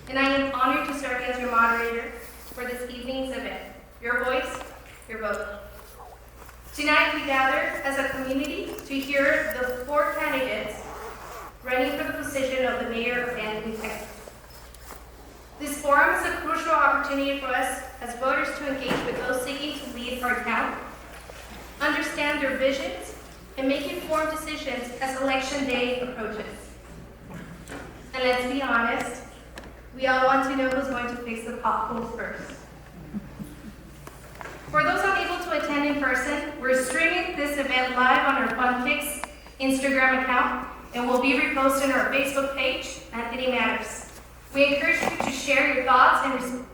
and I am honored to serve as your moderator for this evening's event. Your voice, your vote. Tonight we gather as a community to hear the 4 candidates running for the position of the mayor of Anthony, Texas. This forum is a crucial opportunity for us as voters to engage with those seeking to lead our town, understand their visions, and make informed decisions as election day approaches. And let's be honest, we all want to know who's going to fix the potholes first. For those unable to attend in person, we're streaming this event live on our FunPix Instagram account and will be reposted on our Facebook page, Anthony Matters. We encourage you to share your thoughts and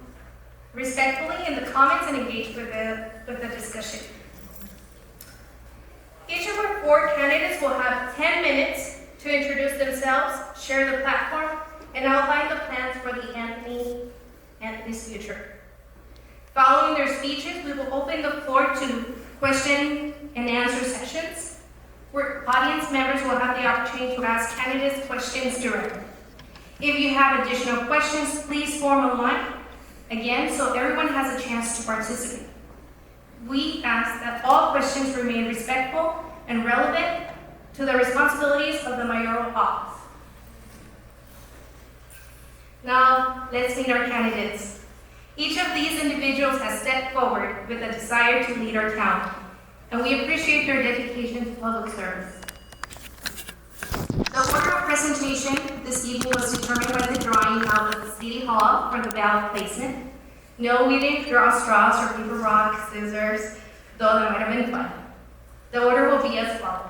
respectfully in the comments and engage with the discussion. Each of our 4 candidates will have 10 minutes to introduce themselves, share the platform, and outline the plans for the Anthony's future. Following their speeches, we will open the floor to question and answer sessions, where audience members will have the opportunity to ask candidates questions directly. If you have additional questions, please form a line, again, so everyone has a chance to participate. We ask that all questions remain respectful and relevant to the responsibilities of the mayoral office. Now, let's meet our candidates. Each of these individuals has stepped forward with a desire to lead our town, and we appreciate their dedication to public service. The order of presentation this evening was determined by the drawing held at the City Hall for the ballot placement. No, we didn't draw straws or paper, rock, scissors, though that might have been fun. The order will be as follows.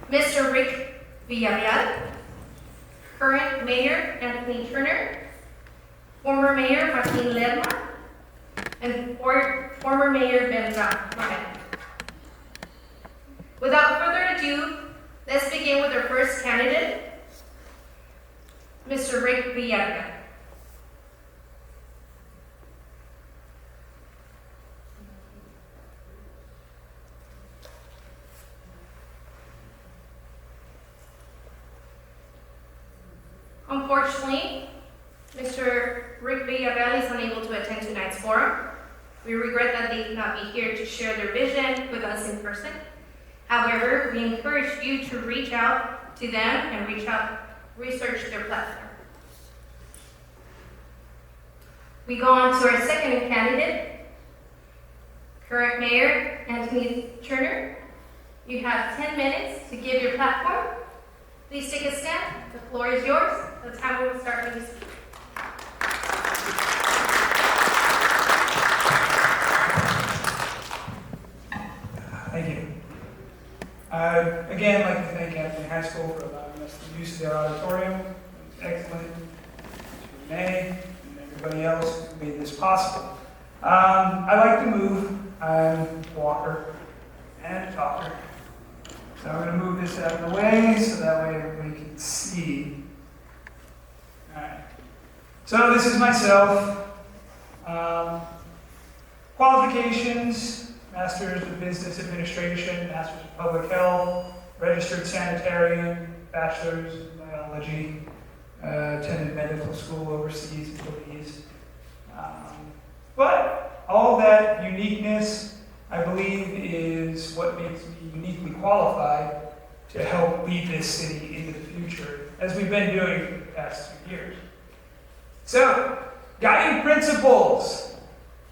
Mr. Rick Villarreal, current Mayor Anthony Turner, former Mayor Martin Lerma, and former Mayor Ben Ryan. Without further ado, let's begin with our first candidate, Mr. Rick Villarreal. Unfortunately, Mr. Rick Villarreal is unable to attend tonight's forum. We regret that they cannot be here to share their vision with us in person. However, we encourage you to reach out to them and research their platform. We go on to our second candidate, current Mayor Anthony Turner. You have 10 minutes to give your platform. Please take a stand. The floor is yours. The time will start when you speak. Thank you. Again, I'd like to thank Anthony High School for allowing us to use their auditorium. It was excellent. To Renee and everybody else who made this possible. I like to move. I'm a walker and a talker. So I'm going to move this out of the way so that way everybody can see. All right. So this is myself. Qualifications: Master's of Business Administration, Master's of Public Health, Registered Sanitarian, Bachelor's in Biology, attended medical school overseas in Belize. But all that uniqueness, I believe, is what makes me uniquely qualified to help lead this city into the future, as we've been doing for the past 2 years. So, guiding principles: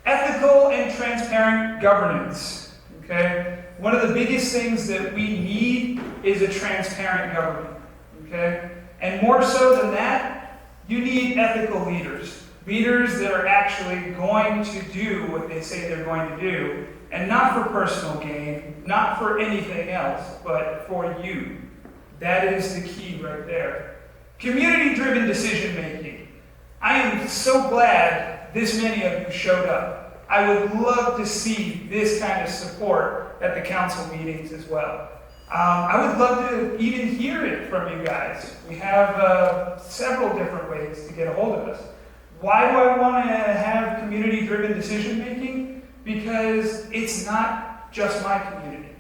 ethical and transparent governance. Okay? One of the biggest things that we need is a transparent government. Okay? And more so than that, you need ethical leaders. Leaders that are actually going to do what they say they're going to do, and not for personal gain, not for anything else, but for you. That is the key right there. Community-driven decision-making. I am so glad this many of you showed up. I would love to see this kind of support at the council meetings as well. I would love to even hear it from you guys. We have several different ways to get a hold of us. Why do I want to have community-driven decision-making? Because it's not just my community,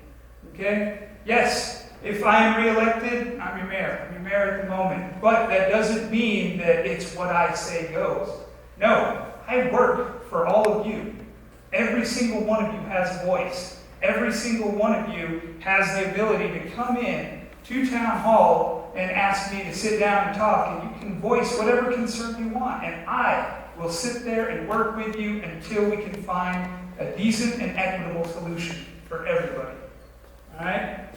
okay? Yes, if I am re-elected, I'm your mayor. I'm your mayor at the moment. But that doesn't mean that it's just what I say goes. No, I work for all of you. Every single one of you has a voice. Every single one of you has the ability to come in to town hall and ask me to sit down and talk, and you can voice whatever concern you want, and I will sit there and work with you until we can find a decent and equitable solution for everybody. All right?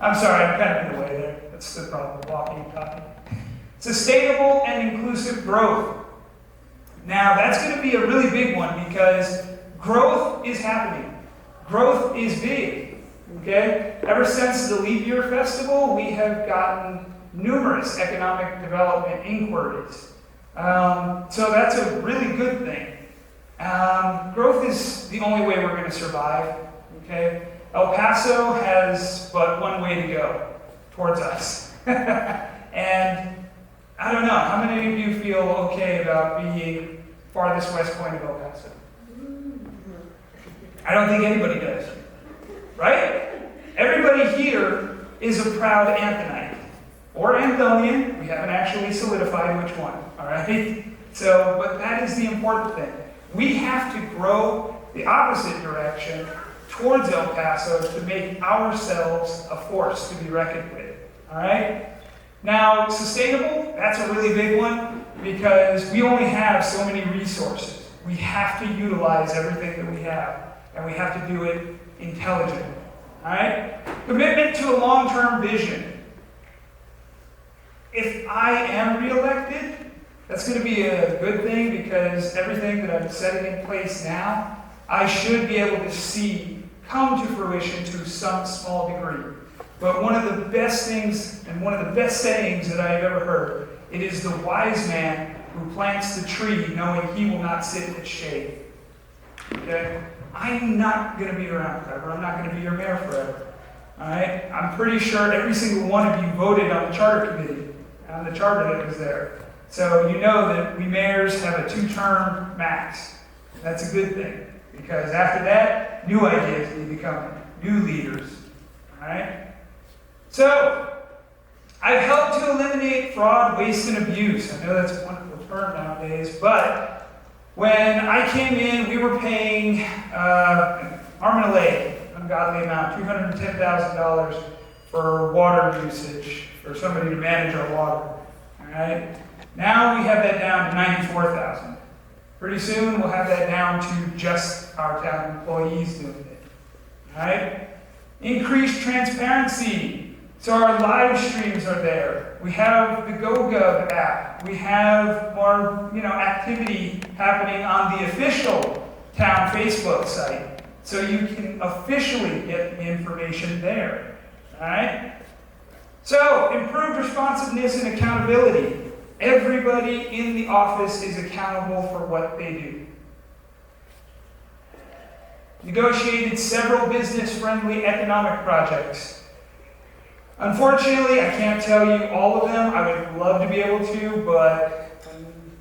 I'm sorry, I'm kind of in the way there. That's the problem, walking and talking. Sustainable and inclusive growth. Now, that's going to be a really big one because growth is happening. Growth is big. Okay? Ever since the Leap Year Festival, we have gotten numerous economic development inquiries. So that's a really good thing. Growth is the only way we're going to survive. Okay? El Paso has but one way to go towards us. And I don't know, how many of you feel okay about being farthest west point of El Paso? I don't think anybody does. Right? Everybody here is a proud Anthonite. Or Anthonian. We haven't actually solidified which one. Alright? So, but that is the important thing. We have to grow the opposite direction towards El Paso to make ourselves a force to be reckoned with. Alright? Now, sustainable, that's a really big one because we only have so many resources. We have to utilize everything that we have, and we have to do it intelligently. Alright? Commitment to a long-term vision. If I am reelected, that's going to be a good thing because everything that I'm setting in place now, I should be able to see come to fruition to some small degree. But one of the best things and one of the best sayings that I've ever heard, it is the wise man who plants the tree knowing he will not sit in its shade. Okay? I'm not going to be around forever. I'm not going to be your mayor forever. All right? I'm pretty sure every single one of you voted on the charter committee, on the charter that was there. So you know that we mayors have a 2-term max. That's a good thing because after that, new ideas need to come in, new leaders. All right? So, I've helped to eliminate fraud, waste, and abuse. I know that's a wonderful term nowadays, but when I came in, we were paying an arm and a leg, ungodly amount, $210,000 for water usage, for somebody to manage our water. All right? Now we have that down to $94,000. Pretty soon we'll have that down to just our town employees doing it. All right? Increased transparency. So our live streams are there. We have the GoGov app. We have more, activity happening on the official town Facebook site. So you can officially get the information there. All right? So, improved responsiveness and accountability. Everybody in the office is accountable for what they do. Negotiated several business-friendly economic projects. Unfortunately, I can't tell you all of them. I would love to be able to, but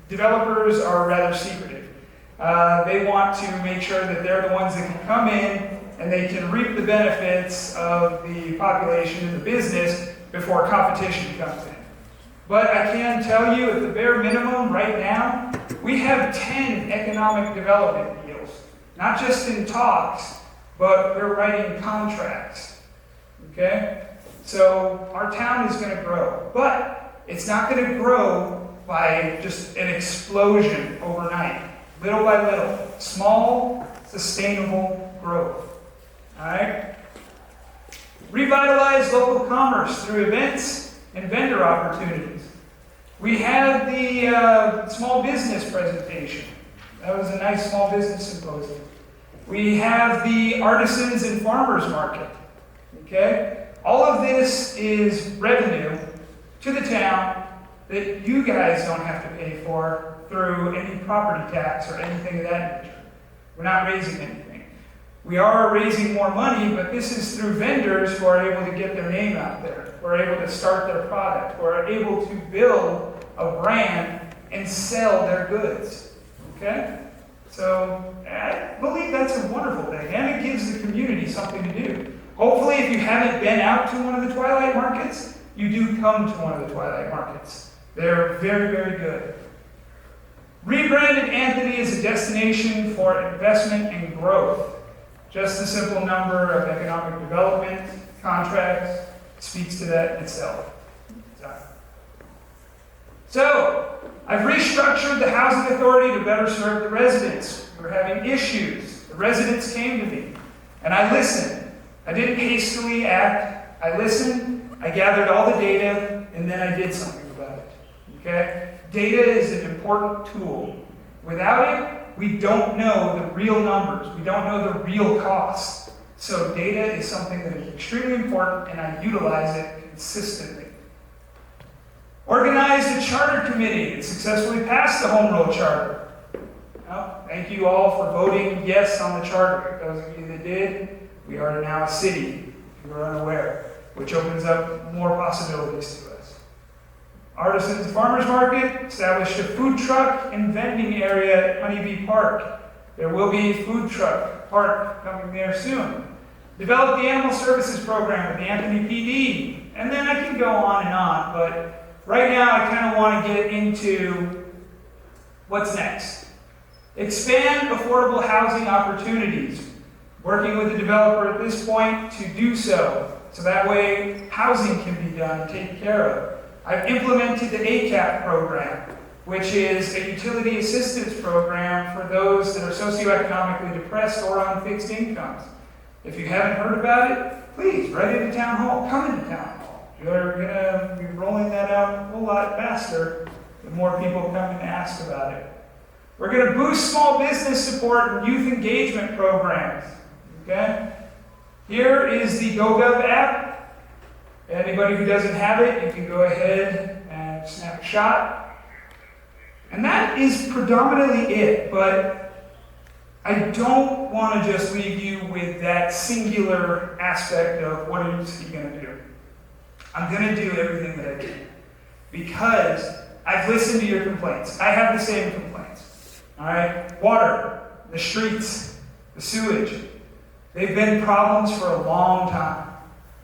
developers are rather secretive. They want to make sure that they're the ones that can come in and they can reap the benefits of the population and the business before competition comes in. But I can tell you at the bare minimum right now, we have 10 economic development deals. Not just in talks, but we're writing contracts. Okay? So our town is going to grow, but it's not going to grow by just an explosion overnight. Little by little, small, sustainable growth. All right? Revitalize local commerce through events and vendor opportunities. We had the small business presentation. That was a nice small business symposium. We have the artisans and farmers market. Okay? All of this is revenue to the town that you guys don't have to pay for through any property tax or anything of that nature. We're not raising anything. We are raising more money, but this is through vendors who are able to get their name out there, who are able to start their product, who are able to build a brand and sell their goods. Okay? So I believe that's a wonderful thing, and it gives the community something to do. Hopefully, if you haven't been out to one of the Twilight Markets, you do come to one of the Twilight Markets. They're very, very good. Rebranded Anthony as a destination for investment and growth. Just the simple number of economic development contracts speaks to that itself. So, I've restructured the housing authority to better serve the residents. We were having issues. The residents came to me, and I listened. I didn't hastily act. I listened, I gathered all the data, and then I did something about it. Okay? Data is an important tool. Without it, we don't know the real numbers. We don't know the real costs. So data is something that is extremely important, and I utilize it consistently. Organized a charter committee that successfully passed the Home Rule Charter. Well, thank you all for voting yes on the charter. Those of you that did, we are now a city, if you are unaware, which opens up more possibilities to us. Artisans Farmers Market established a food truck and vending area at Honeybee Park. There will be a food truck park coming there soon. Developed the Animal Services Program with the Anthony PD. And then I can go on and on, but right now I kind of want to get into what's next. Expand affordable housing opportunities. Working with the developer at this point to do so that way housing can be done and taken care of. I've implemented the ACAP program, which is a utility assistance program for those that are socioeconomically depressed or on fixed incomes. If you haven't heard about it, please write into Town Hall. Come into Town Hall. You're going to be rolling that out a whole lot faster the more people come and ask about it. We're going to boost small business support and youth engagement programs. Okay? Here is the GoGov app. Anybody who doesn't have it, you can go ahead and snap a shot. And that is predominantly it, but I don't want to just leave you with that singular aspect of what is he going to do. I'm going to do everything that I can because I've listened to your complaints. I have the same complaints. All right? Water, the streets, the sewage. They've been problems for a long time.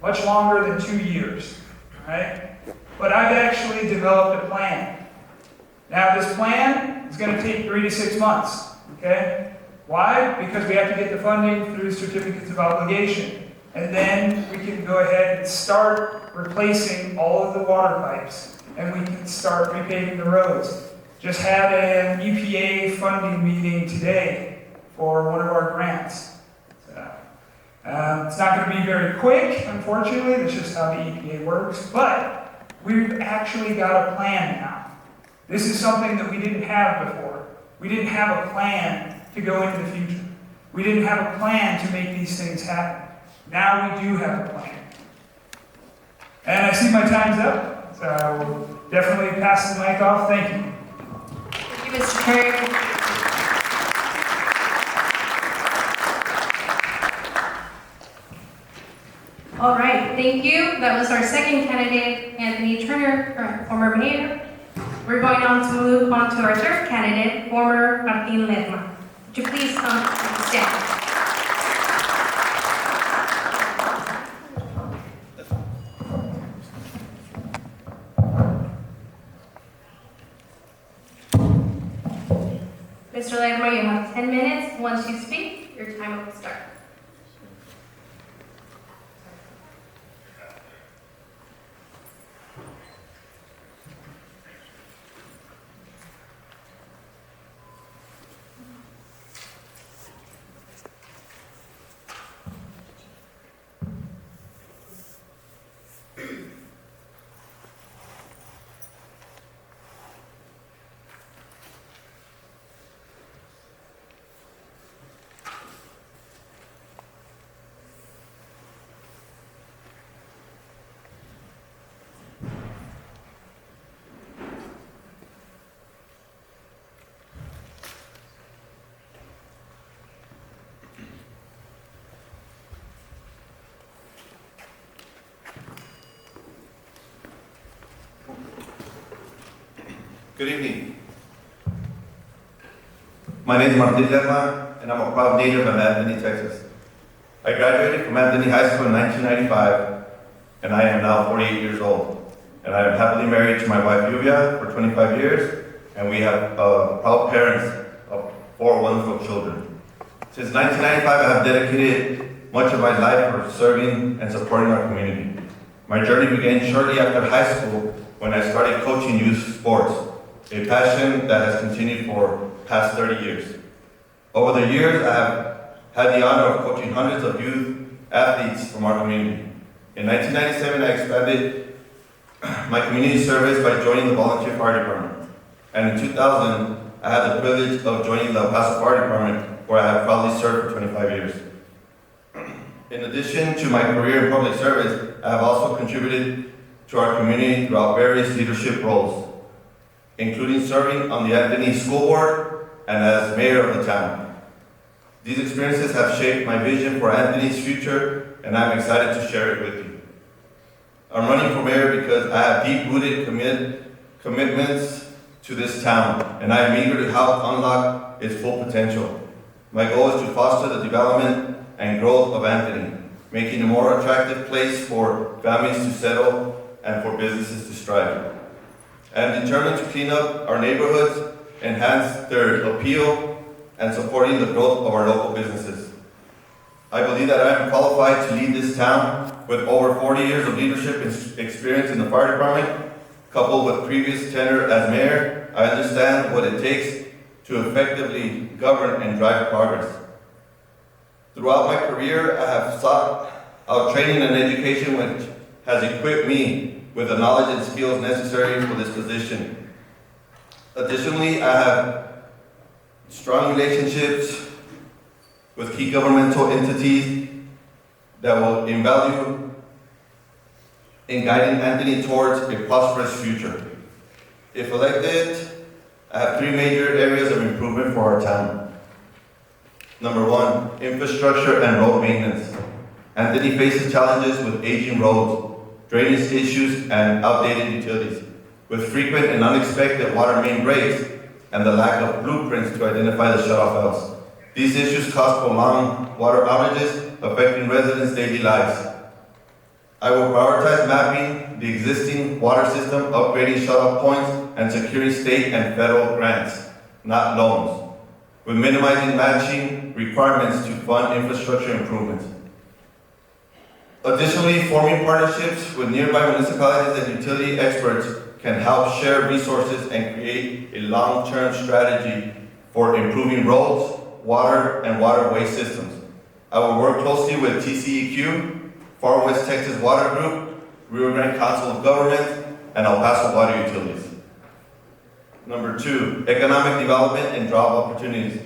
Much longer than 2 years, right? But I've actually developed a plan. Now, this plan is going to take 3 to 6 months, okay? Why? Because we have to get the funding through certificates of obligation. And then we can go ahead and start replacing all of the water pipes. And we can start repaving the roads. Just had an EPA funding meeting today for one of our grants. It's not going to be very quick, unfortunately. That's just how the EPA works. But we've actually got a plan now. This is something that we didn't have before. We didn't have a plan to go into the future. We didn't have a plan to make these things happen. Now we do have a plan. And I see my time's up, so I will definitely pass the mic off. Thank you. Thank you, Mr. Kerr. All right, thank you. That was our second candidate, Anthony Turner, former mayor. We're going on to move on to our third candidate, former Martin Ledma. Would you please come and stand? Mr. Ledma, you have 10 minutes. Once you speak, your time will start. Good evening. My name is Martin Ledma, and I'm a proud native of Anthony, Texas. I graduated from Anthony High School in 1995, and I am now 48 years old. And I am happily married to my wife, Lluvia, for 25 years, and we have proud parents of 4 wonderful children. Since 1995, I have dedicated much of my life for serving and supporting our community. My journey began shortly after high school when I started coaching youth sports, a passion that has continued for past 30 years. Over the years, I have had the honor of coaching hundreds of youth athletes from our community. In 1997, I expanded my community service by joining the volunteer fire department. And in 2000, I had the privilege of joining the El Paso Fire Department, where I have proudly served for 25 years. In addition to my career in public service, I have also contributed to our community throughout various leadership roles, including serving on the Anthony School Board and as mayor of the town. These experiences have shaped my vision for Anthony's future, and I'm excited to share it with you. I'm running for mayor because I have deep-rooted commitments to this town, and I am eager to help unlock its full potential. My goal is to foster the development and growth of Anthony, making a more attractive place for families to settle and for businesses to strive. I am determined to clean up our neighborhoods, enhance their appeal, and supporting the growth of our local businesses. I believe that I am qualified to lead this town with over 40 years of leadership experience in the fire department, coupled with previous tenure as mayor. I understand what it takes to effectively govern and drive progress. Throughout my career, I have sought out training and education which has equipped me with the knowledge and skills necessary for this position. Additionally, I have strong relationships with key governmental entities that will invalue in guiding Anthony towards a prosperous future. If elected, I have 3 major areas of improvement for our town. Number 1, infrastructure and road maintenance. Anthony faces challenges with aging roads, drainage issues, and outdated utilities, with frequent and unexpected water main breaks and the lack of blueprints to identify the shutoff valves. These issues cause prolonged water outages, affecting residents' daily lives. I will prioritize mapping the existing water system, upgrading shutoff points, and securing state and federal grants, not loans, with minimizing matching requirements to fund infrastructure improvements. Additionally, forming partnerships with nearby municipalities and utility experts can help share resources and create a long-term strategy for improving roads, water, and waterway systems. I will work closely with TCEQ, Far West Texas Water Group, Rio Grande Council of Governments, and El Paso Water Utilities. Number 2, economic development and job opportunities.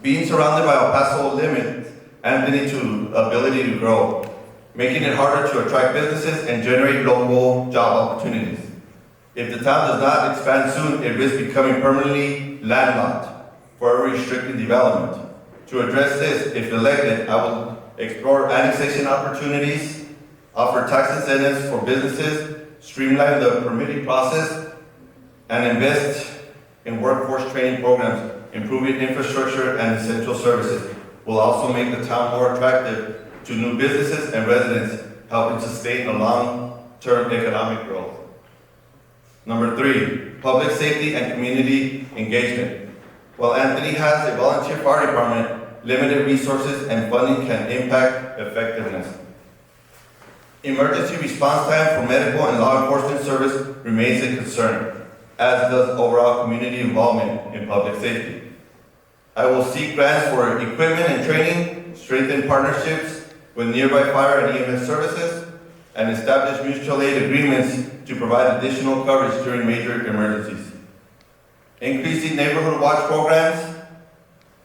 Being surrounded by El Paso limits Anthony to ability to grow, making it harder to attract businesses and generate local job opportunities. If the town does not expand soon, it risks becoming permanently landlocked for restricted development. To address this, if elected, I will explore annexation opportunities, offer tax incentives for businesses, streamline the permitting process, and invest in workforce training programs. Improving infrastructure and essential services will also make the town more attractive to new businesses and residents, helping sustain a long-term economic growth. Number 3, public safety and community engagement. While Anthony has a volunteer fire department, limited resources and funding can impact effectiveness. Emergency response time for medical and law enforcement service remains a concern, as does overall community involvement in public safety. I will seek grants for equipment and training, strengthen partnerships with nearby fire and EMS services, and establish mutual aid agreements to provide additional coverage during major emergencies. Increasing neighborhood watch programs,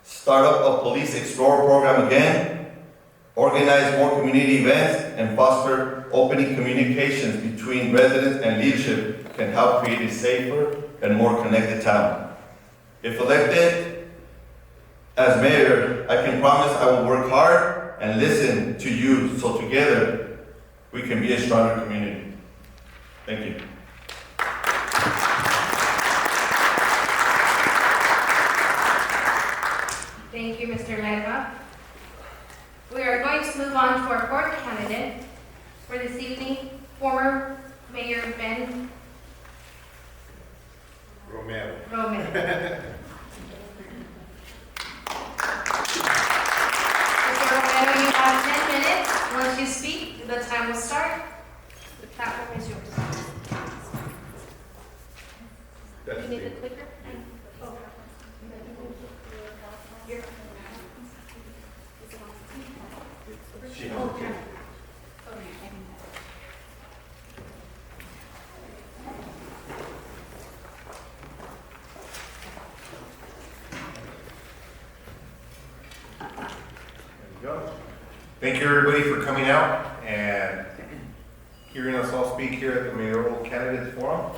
start up a police explorer program again, organize more community events, and foster opening communications between residents and leadership can help create a safer and more connected town. If elected as mayor, I can promise I will work hard and listen to you so together we can be a stronger community. Thank you. Thank you, Mr. Lerma. We are going to move on to our 4th candidate for this evening, former Mayor Ben Romero. No, a minute. Mr. Romero, you have 10 minutes. Once you speak, the time will start. The platform is yours. You need the clicker? Oh. Here. Okay. Go. Thank you everybody for coming out and hearing us all speak here at the Mayoral Candidates Forum.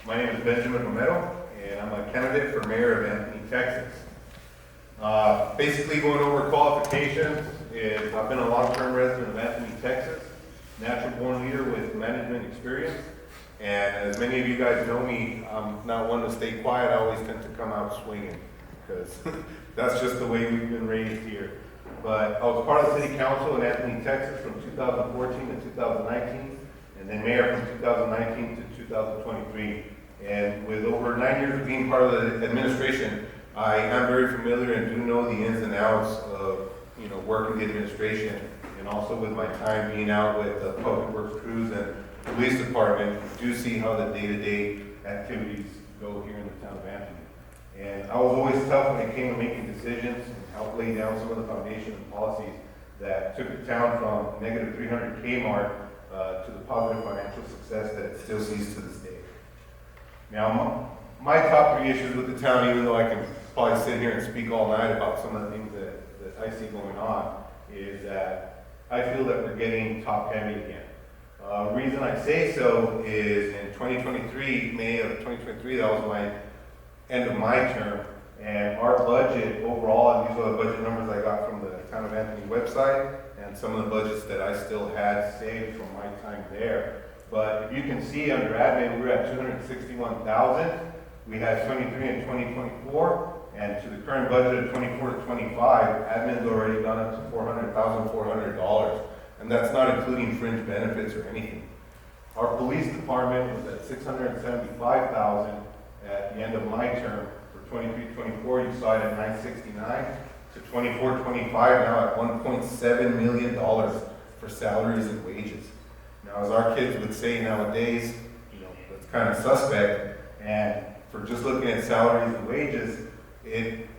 My name is Benjamin Romero and I'm a candidate for mayor of Anthony, Texas. Basically going over qualifications is I've been a long-term resident of Anthony, Texas, natural born leader with management experience. And as many of you guys know me, I'm not one to stay quiet. I always tend to come out swinging because that's just the way we've been raised here. But I was part of the city council in Anthony, Texas from 2014 to 2019, and then mayor from 2019 to 2023. And with over 9 years of being part of the administration, I am very familiar and do know the ins and outs of working the administration, and also with my time being out with the public works crews and police department, do see how the day-to-day activities go here in the town of Anthony. And I was always tough when it came to making decisions and help lay down some of the foundation and policies that took the town from negative 300K mark to the positive financial success that it still sees to this day. Now, my top 3 issues with the town, even though I can probably sit here and speak all night about some of the things that I see going on, is that I feel that we're getting top heavy again. The reason I say so is in 2023, May of 2023, that was my end of my term, and our budget overall, and these are the budget numbers I got from the Town of Anthony website, and some of the budgets that I still had saved from my time there. But if you can see under admin, we're at 261,000. We had 23 and 2024, and to the current budget of 24 to 25, admin's already gone up to $400,400, and that's not including fringe benefits or anything. Our police department was at 675,000 at the end of my term. For 23-24, you saw it at 969 to 24-25 now at $1.7 million for salaries and wages. Now, as our kids would say nowadays, that's kind of suspect. And for just looking at salaries and wages,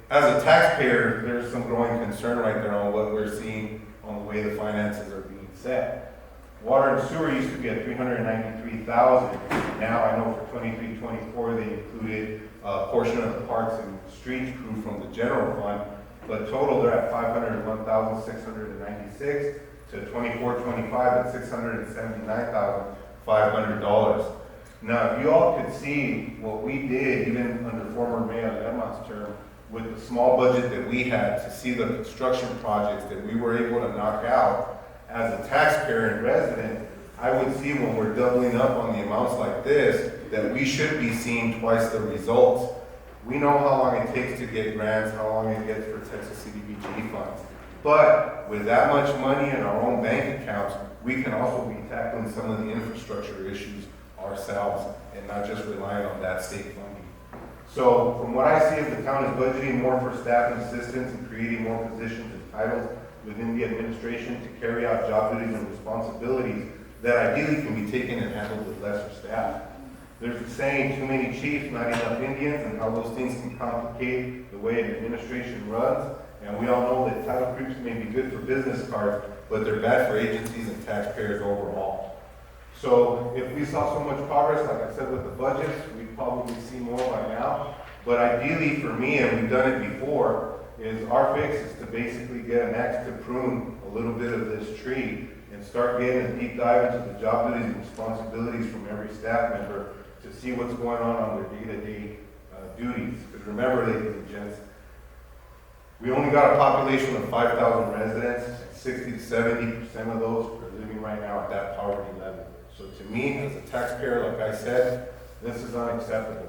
as a taxpayer, there's some growing concern right there on what we're seeing on the way the finances are being set. Water and sewer used to be at $393,000. Now I know for 23-24 they included a portion of the parks and streets crew from the general fund, but total they're at $501,696 to 24-25 at $679,500. Now, if you all could see what we did, even under former Mayor Lemmon's term, with the small budget that we had to see the construction projects that we were able to knock out, as a taxpayer and resident, I would see when we're doubling up on the amounts like this, that we should be seeing twice the results. We know how long it takes to get grants, how long it gets for Texas CDBG funds. But with that much money in our own bank accounts, we can also be tackling some of the infrastructure issues ourselves and not just relying on that state funding. So from what I see, if the town is budgeting more for staff and assistants and creating more positions and titles within the administration to carry out job duties and responsibilities that ideally can be taken and handled with lesser staff. There's a saying, too many chiefs, not enough Indians, and how those things can complicate the way an administration runs. And we all know that title creeps may be good for business cards, but they're bad for agencies and taxpayers overall. So if we saw so much progress, like I said with the budgets, we'd probably see more by now. But ideally for me, and we've done it before, is our fix is to basically get an axe to prune a little bit of this tree and start getting a deep dive into the job duties and responsibilities from every staff member to see what's going on their day-to-day duties. Because remember, ladies and gents, we only got a population of 5,000 residents, and 60 to 70% of those are living right now at that poverty level. So to me, as a taxpayer, like I said, this is unacceptable.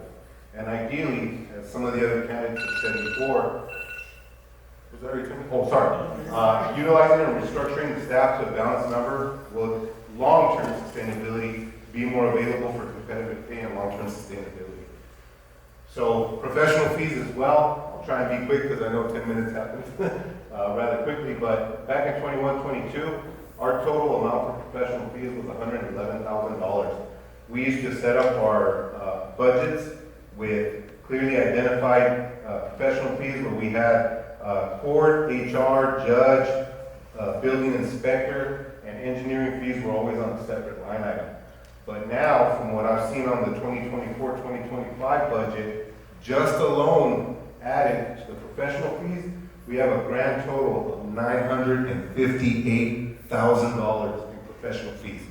And ideally, as some of the other candidates have said before, was that already coming? Oh, sorry. Utilizing and restructuring the staff to a balanced number will long-term sustainability be more available for competitive pay and long-term sustainability. So professional fees as well. I'll try and be quick because I know 10 minutes happens rather quickly, but back in 21-22, our total amount for professional fees was $111,000. We used to set up our budgets with clearly identified professional fees where we had court, HR, judge, building inspector, and engineering fees were always on a separate line item. But now, from what I've seen on the 2024-2025 budget, just alone added to the professional fees, we have a grand total of $958,000 in professional fees.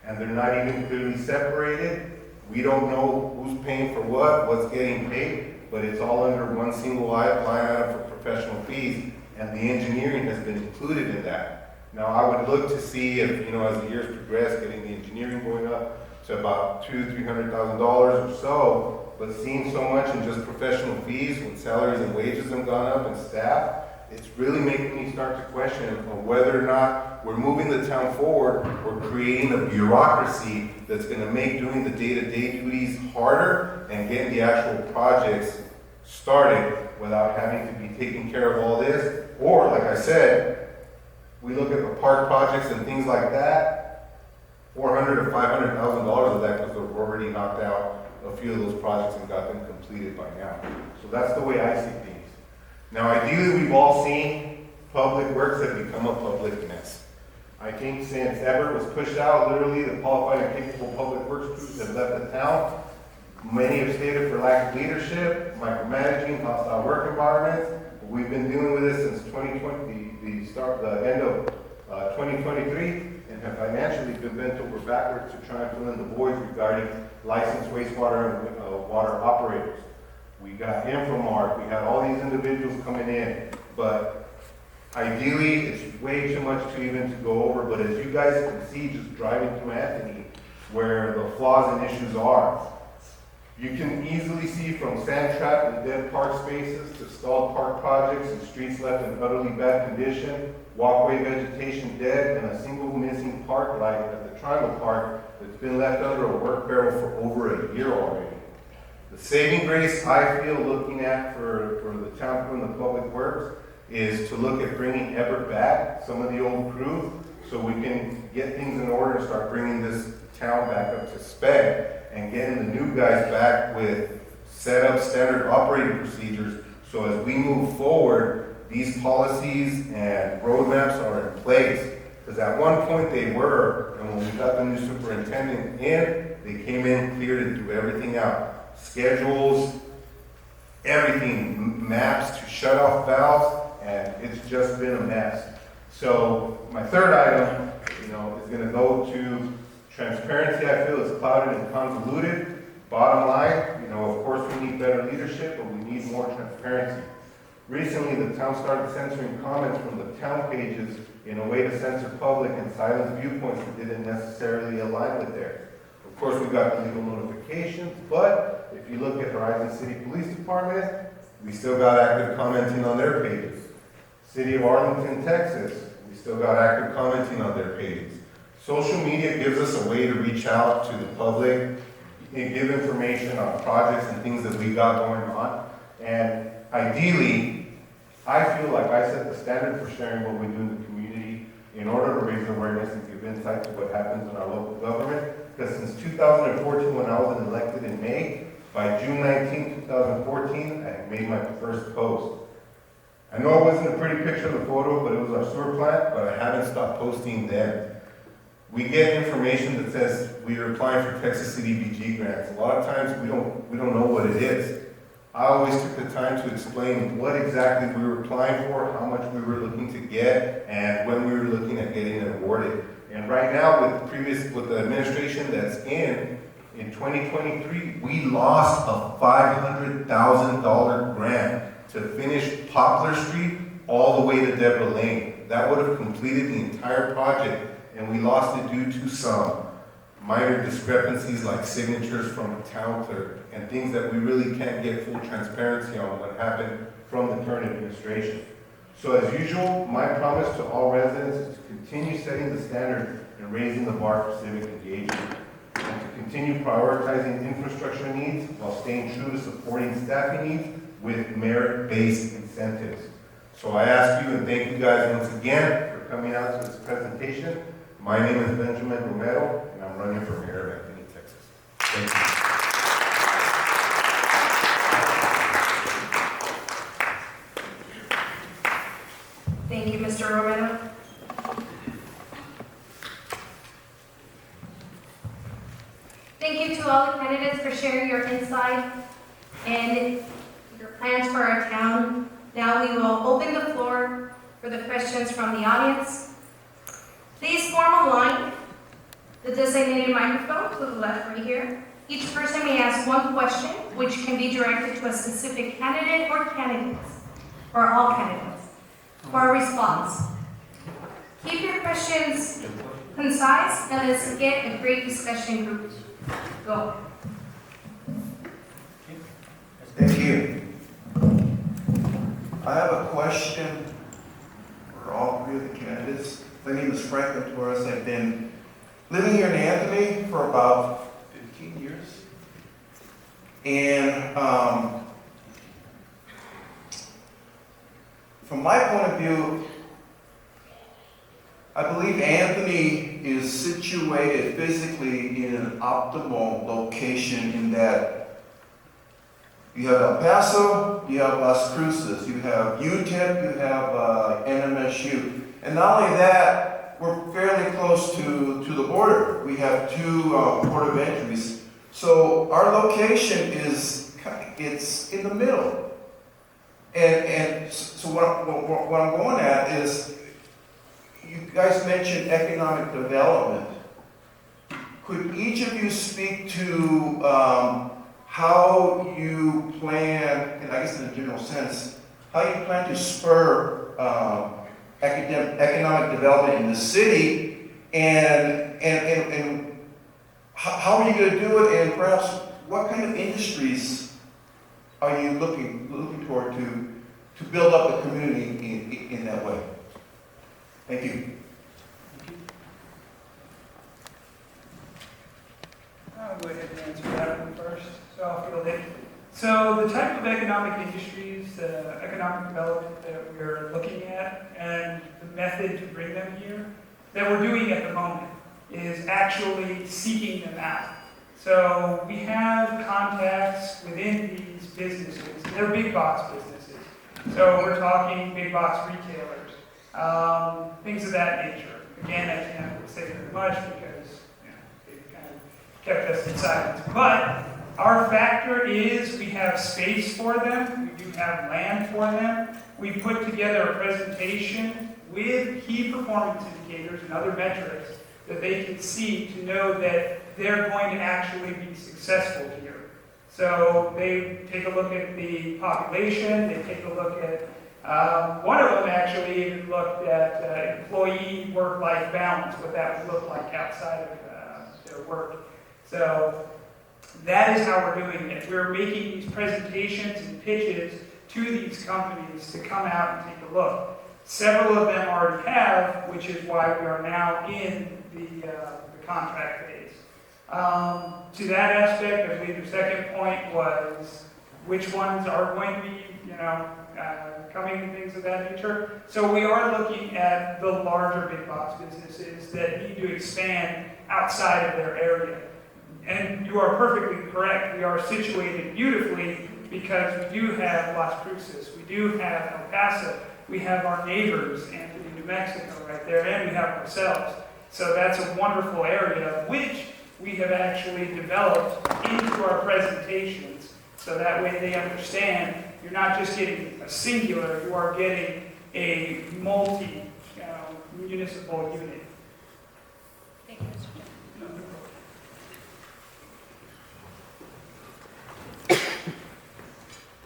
And they're not even clearly separated. We don't know who's paying for what, what's getting paid, but it's all under one single line item for professional fees, and the engineering has been included in that. Now, I would look to see if, as the years progress, getting the engineering going up to about $200,000-300,000 or so, but seeing so much in just professional fees when salaries and wages have gone up and staff, it's really making me start to question whether or not we're moving the town forward or creating a bureaucracy that's going to make doing the day-to-day duties harder and getting the actual projects started without having to be taking care of all this. Or, like I said, we look at the park projects and things like that, $400,000 to $500,000 of that because they've already knocked out a few of those projects and got them completed by now. So that's the way I see things. Now, ideally, we've all seen public works have become a public mess. I think since Everett was pushed out, literally, the qualified and capable public works crews have left the town. Many have stated for lack of leadership, micromanaging, hostile work environments. We've been dealing with this since 2020, the end of 2023, and have financially been bent over backwards to try and fill in the voids regarding licensed wastewater and water operators. We got Infomark, we had all these individuals coming in, but ideally, it's way too much to even to go over, but as you guys can see, just driving through Anthony, where the flaws and issues are, you can easily see from sand trap and dead park spaces to stalled park projects and streets left in utterly bad condition, walkway vegetation dead, and a single missing park light at the Triangle Park that's been left under a work barrel for over a year already. The saving grace I feel looking at for the town crew and the public works is to look at bringing Everett back, some of the old crew, so we can get things in order and start bringing this town back up to spec and getting the new guys back with set up standard operating procedures. So as we move forward, these policies and roadmaps are in place. Because at one point they were, and when we got the new superintendent in, they came in, cleared and threw everything out. Schedules, everything, maps to shut off valves, and it's just been a mess. So my third item, is going to go to transparency. I feel is clouded and convoluted. Bottom line, of course we need better leadership, but we need more transparency. Recently, the town started censoring comments from the town pages in a way to censor public and silence viewpoints that didn't necessarily align with theirs. Of course, we got the legal notifications, but if you look at Horizon City Police Department, we still got active commenting on their pages. City of Arlington, Texas, we still got active commenting on their pages. Social media gives us a way to reach out to the public and give information on projects and things that we got going on. And ideally, I feel like I set the standard for sharing what we do in the community in order to raise awareness and give insight to what happens in our local government. Because since 2014, when I was elected in May, by June 19, 2014, I had made my first post. I know it wasn't a pretty picture of the photo, but it was our sewer plant, but I haven't stopped posting then. We get information that says we are applying for Texas CDBG grants. A lot of times we don't know what it is. I always took the time to explain what exactly we were applying for, how much we were looking to get, and when we were looking at getting it awarded. And right now, with the administration that's in 2023, we lost a $500,000 grant to finish Poplar Street all the way to Deborah Lane. That would have completed the entire project, and we lost it due to some minor discrepancies like signatures from a town clerk and things that we really can't get full transparency on what happened from the current administration. So as usual, my promise to all residents is to continue setting the standard and raising the bar for civic engagement, and to continue prioritizing infrastructure needs while staying true to supporting staffing needs with merit-based incentives. So I ask you and thank you guys once again for coming out to this presentation. My name is Benjamin Romero, and I'm running for mayor of Anthony, Texas. Thank you. Thank you, Mr. Romero. Thank you to all the candidates for sharing your insight and your plans for our town. Now we will open the floor for the questions from the audience. Please form a line, the designated microphone to the left right here. Each person may ask one question, which can be directed to a specific candidate or candidates, or all candidates, for a response. Keep your questions concise and let's get a great discussion group. Go. Thank you. I have a question for all three of the candidates. My name is Franklin Torres. I've been living here in Anthony for about 15 years. And from my point of view, I believe Anthony is situated physically in an optimal location in that you have El Paso, you have Las Cruces, you have UTEP, you have NMSU. And not only that, we're fairly close to the border. We have two port of entries. So our location it's in the middle. And so what I'm going at is, you guys mentioned economic development. Could each of you speak to how you plan, and I guess in a general sense, how you plan to spur economic development in the city, and how are you going to do it, and perhaps what kind of industries are you looking toward to build up the community in that way? Thank you. I'll go ahead and answer that one first, so I'll field it. So the type of economic industries, economic development that we're looking at, and the method to bring them here, that we're doing at the moment, is actually seeking them out. So we have contacts within these businesses. They're big box businesses. So we're talking big box retailers. Things of that nature. Again, I can't say very much because they've kind of kept us in silence. But our factor is we have space for them. We do have land for them. We put together a presentation with key performance indicators and other metrics that they can see to know that they're going to actually be successful here. So they take a look at the population. They take a look at one of them actually even looked at employee work-life balance, what that would look like outside of their work. So that is how we're doing it. We're making these presentations and pitches to these companies to come out and take a look. Several of them already have, which is why we are now in the contract phase. To that aspect, I believe the second point was which ones are going to be, coming and things of that nature. So we are looking at the larger big box businesses that need to expand outside of their area. And you are perfectly correct. We are situated beautifully because we do have Las Cruces, we do have El Paso, we have our neighbors, Anthony, New Mexico, right there, and we have ourselves. So that's a wonderful area, which we have actually developed into our presentations, so that way they understand you're not just getting a singular, you are getting a municipal unit. Thank you, Mr. Chairman.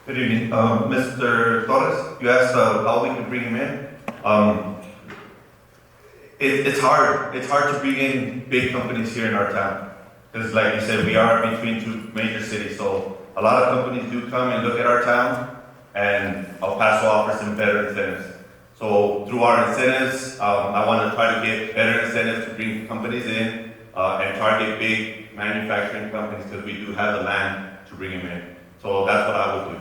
Good evening. Mr. Torres, you asked how we could bring him in. It's hard. It's hard to bring in big companies here in our town. Because like you said, we are between two major cities. So a lot of companies do come and look at our town, and El Paso offers them better incentives. So through our incentives, I want to try to get better incentives to bring companies in and target big manufacturing companies because we do have the land to bring them in. So that's what I would do.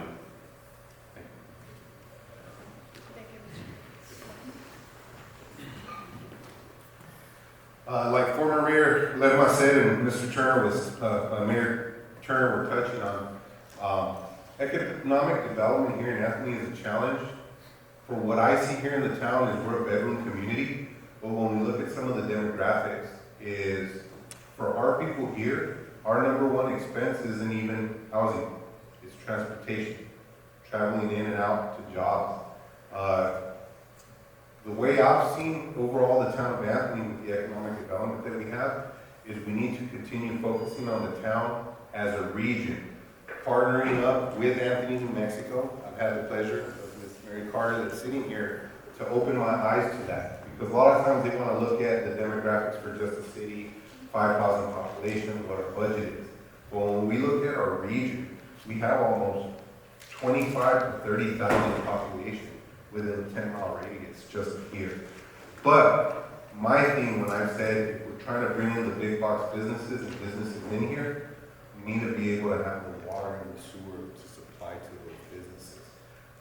Like former Mayor Ledma said, and Mr. Turner Mayor Turner were touching on, economic development here in Anthony is a challenge. For what I see here in the town is we're a bedroom community, but when we look at some of the demographics, is for our people here, our number one expense isn't even housing, it's transportation, traveling in and out to jobs. The way I've seen overall the town of Anthony with the economic development that we have is we need to continue focusing on the town as a region, partnering up with Anthony, New Mexico. I've had the pleasure of Ms. Mary Carter that's sitting here to open my eyes to that. Because a lot of times they want to look at the demographics for just a city, 5,000 population, what our budget is. But when we look at our region, we have almost 25 to 30,000 population within a 10-mile radius just here. But my thing when I've said if we're trying to bring in the big box businesses and businesses in here, we need to be able to have the water and the sewer to supply to those businesses.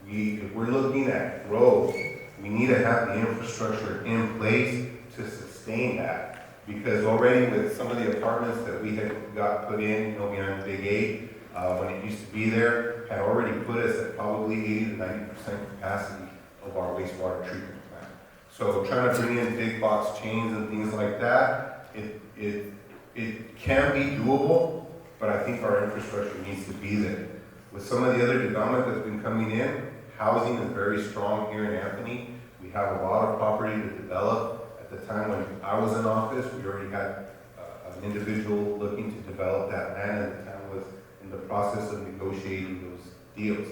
If we're looking at growth, we need to have the infrastructure in place to sustain that. Because already with some of the apartments that we had got put in, behind the Big Eight, when it used to be there, had already put us at probably 80 to 90% capacity of our wastewater treatment plant. So trying to bring in big box chains and things like that, it can be doable, but I think our infrastructure needs to be there. With some of the other development that's been coming in, housing is very strong here in Anthony. We have a lot of property to develop. At the time when I was in office, we already had an individual looking to develop that land, and the town was in the process of negotiating those deals.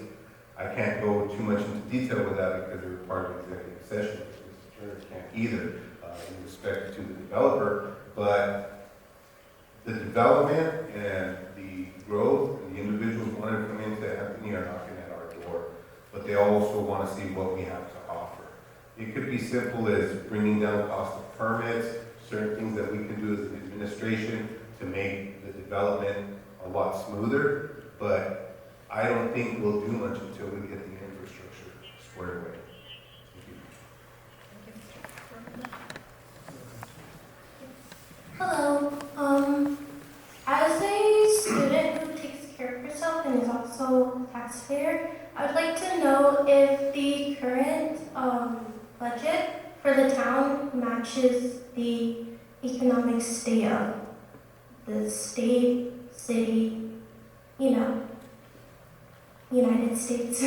I can't go too much into detail with that because they're part of executive session. Mr. Turner can't either in respect to the developer, but the development and the growth and the individuals wanting to come into Anthony are knocking at our door, but they also want to see what we have to offer. It could be simple as bringing down the cost of permits, certain things that we can do as an administration to make the development a lot smoother, but I don't think we'll do much until we get the infrastructure squared away. Hello. As a student who takes care of herself and is also a taxpayer, I would like to know if the current budget for the town matches the economic state of the state, city, United States.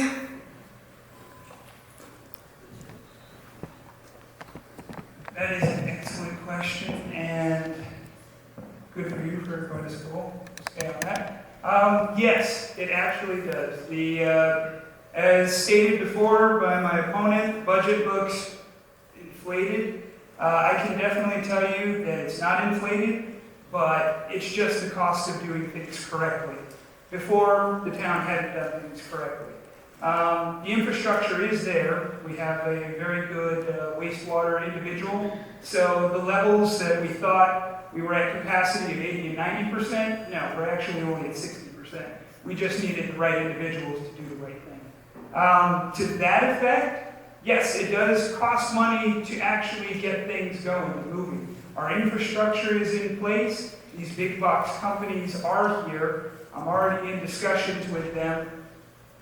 That is an excellent question, and good for you for going to school. Stay on that. Yes, it actually does. As stated before by my opponent, budget looks inflated. I can definitely tell you that it's not inflated, but it's just the cost of doing things correctly. Before, the town hadn't done things correctly. The infrastructure is there. We have a very good wastewater individual. So the levels that we thought we were at capacity of 80 and 90%, no, we're actually only at 60%. We just needed the right individuals to do the right thing. To that effect, yes, it does cost money to actually get things going and moving. Our infrastructure is in place. These big box companies are here. I'm already in discussions with them.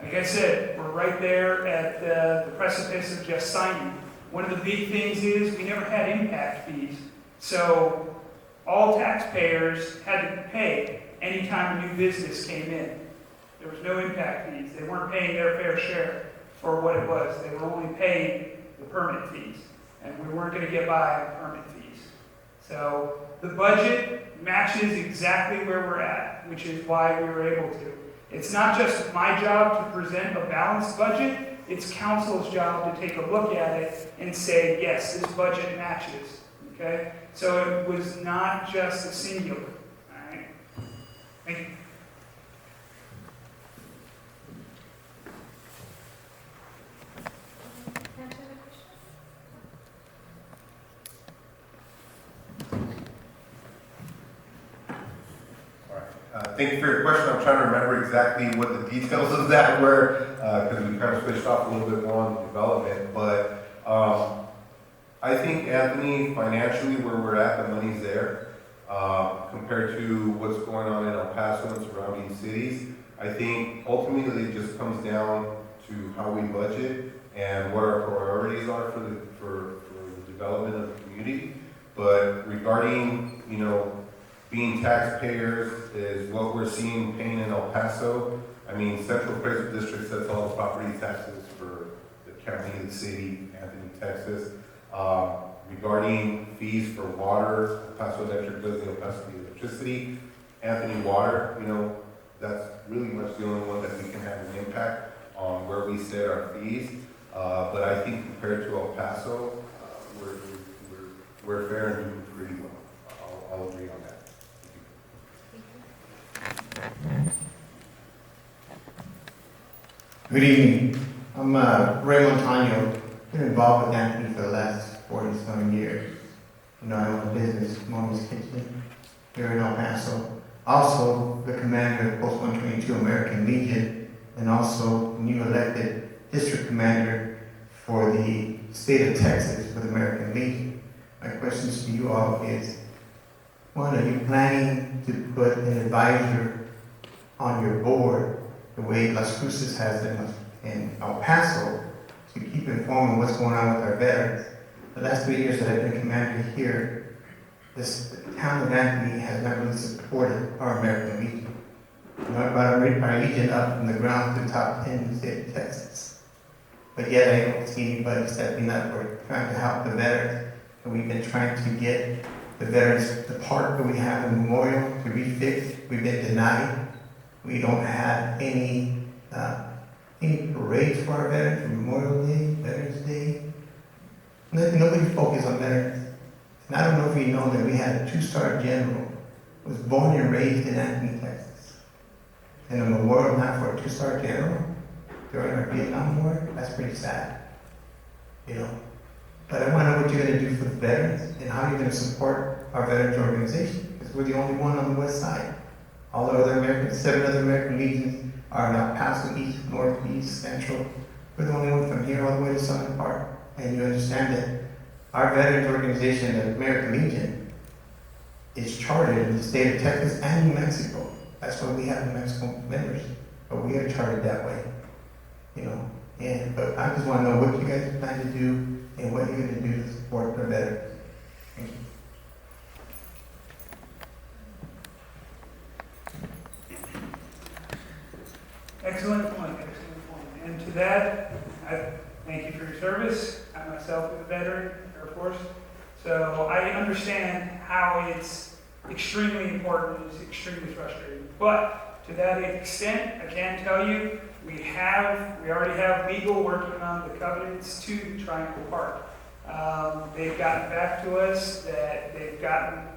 Like I said, we're right there at the precipice of just signing. One of the big things is we never had impact fees. So all taxpayers had to pay anytime a new business came in. There was no impact fees. They weren't paying their fair share for what it was. They were only paying the permit fees. And we weren't going to get by on permit fees. So the budget matches exactly where we're at, which is why we were able to. It's not just my job to present a balanced budget, it's council's job to take a look at it and say, yes, this budget matches, okay? So it was not just a singular, all right? Thank you. Thank you for your question. I'm trying to remember exactly what the details of that were, because we kind of switched off a little bit more on the development. But I think, Anthony, financially, where we're at, the money's there. Compared to what's going on in El Paso and surrounding cities, I think ultimately it just comes down to how we budget and what our priorities are for the development of the community. But regarding, you know, being taxpayers is what we're seeing paying in El Paso. I mean, Central Appraisal District sets all the property taxes for the county and the city, Anthony, Texas. Regarding fees for water, El Paso Electric does the El Paso electricity. Anthony Water, you know, that's really much the only one that we can have an impact on where we set our fees. But I think compared to El Paso, we're fair and doing pretty well. I'll agree on that. Good evening. I'm Ray Montano. Been involved with Anthony for the last 40-some years. You know, I own a business, Mommy's Kitchen, here in El Paso. Also, the commander of Post 122 American Legion, and also new elected district commander for the state of Texas for the American Legion. My questions to you all is, one, are you planning to put an advisor on your board the way Las Cruces has in El Paso to keep informing what's going on with our veterans? The last 3 years that I've been commander here, the town of Anthony has not really supported our American Legion. You know, I brought our Legion up from the ground to the top 10 in the state of Texas. But yet I don't see anybody stepping up or trying to help the veterans. And we've been trying to get the veterans, the park that we have in Memorial, to refix. We've been denied. We don't have any parades for our veterans, for Memorial Day, Veterans Day. Nobody focused on veterans. And I don't know if you know that we had a 2-star general who was born and raised in Anthony, Texas. And a memorial not for a 2-star general during our Vietnam War, that's pretty sad. You know. But I want to know what you're going to do for the veterans and how you're going to support our veterans organization, because we're the only one on the west side. All the other 7 other American Legions are in El Paso, East, North, East, Central. We're the only one from here all the way to Southern Park. And you understand that our veterans organization, the American Legion, is chartered in the state of Texas and New Mexico. That's why we have New Mexico members. But we are chartered that way. You know. But I just want to know what you guys plan to do and what you're going to do to support the veterans. Thank you. Excellent point, excellent point. And to that, I thank you for your service. I myself am a veteran, Air Force. So I understand how it's extremely important, it's extremely frustrating. But to that extent, I can tell you, we already have legal working on the covenants to Triangle Park. They've gotten back to us that they've gotten,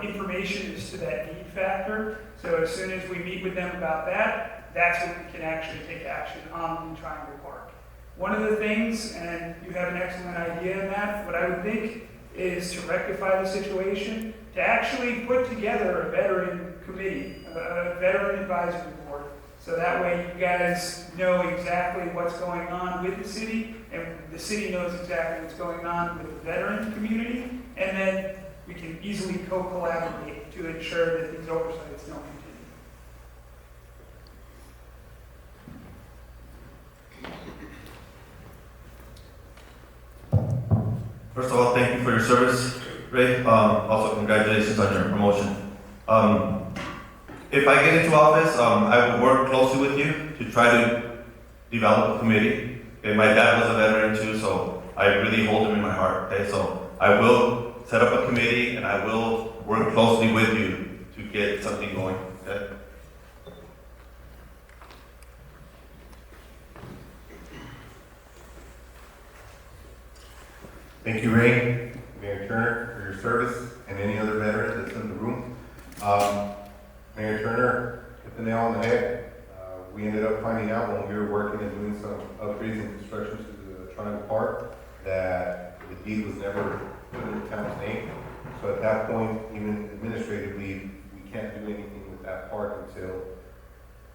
information as to that need factor. So as soon as we meet with them about that, that's when we can actually take action on the Triangle Park. One of the things, and you have an excellent idea in that, what I would think is to rectify the situation, to actually put together a veteran committee, a veteran advisory board. So that way you guys know exactly what's going on with the city, and the city knows exactly what's going on with the veteran community, and then we can easily co-collaborate to ensure that these oversights don't continue. First of all, thank you for your service, Ray. Also, congratulations on your promotion. If I get into office, I will work closely with you to try to develop a committee. Okay, my dad was a veteran too, so I really hold him in my heart. Okay, so I will set up a committee and I will work closely with you to get something going. Okay. Thank you, Ray, Mayor Turner, for your service, and any other veteran that's in the room. Mayor Turner hit the nail on the head. We ended up finding out when we were working and doing some upgrades and construction to the Triangle Park that the deed was never put in the town's name. So at that point, even administratively, we can't do anything with with that park until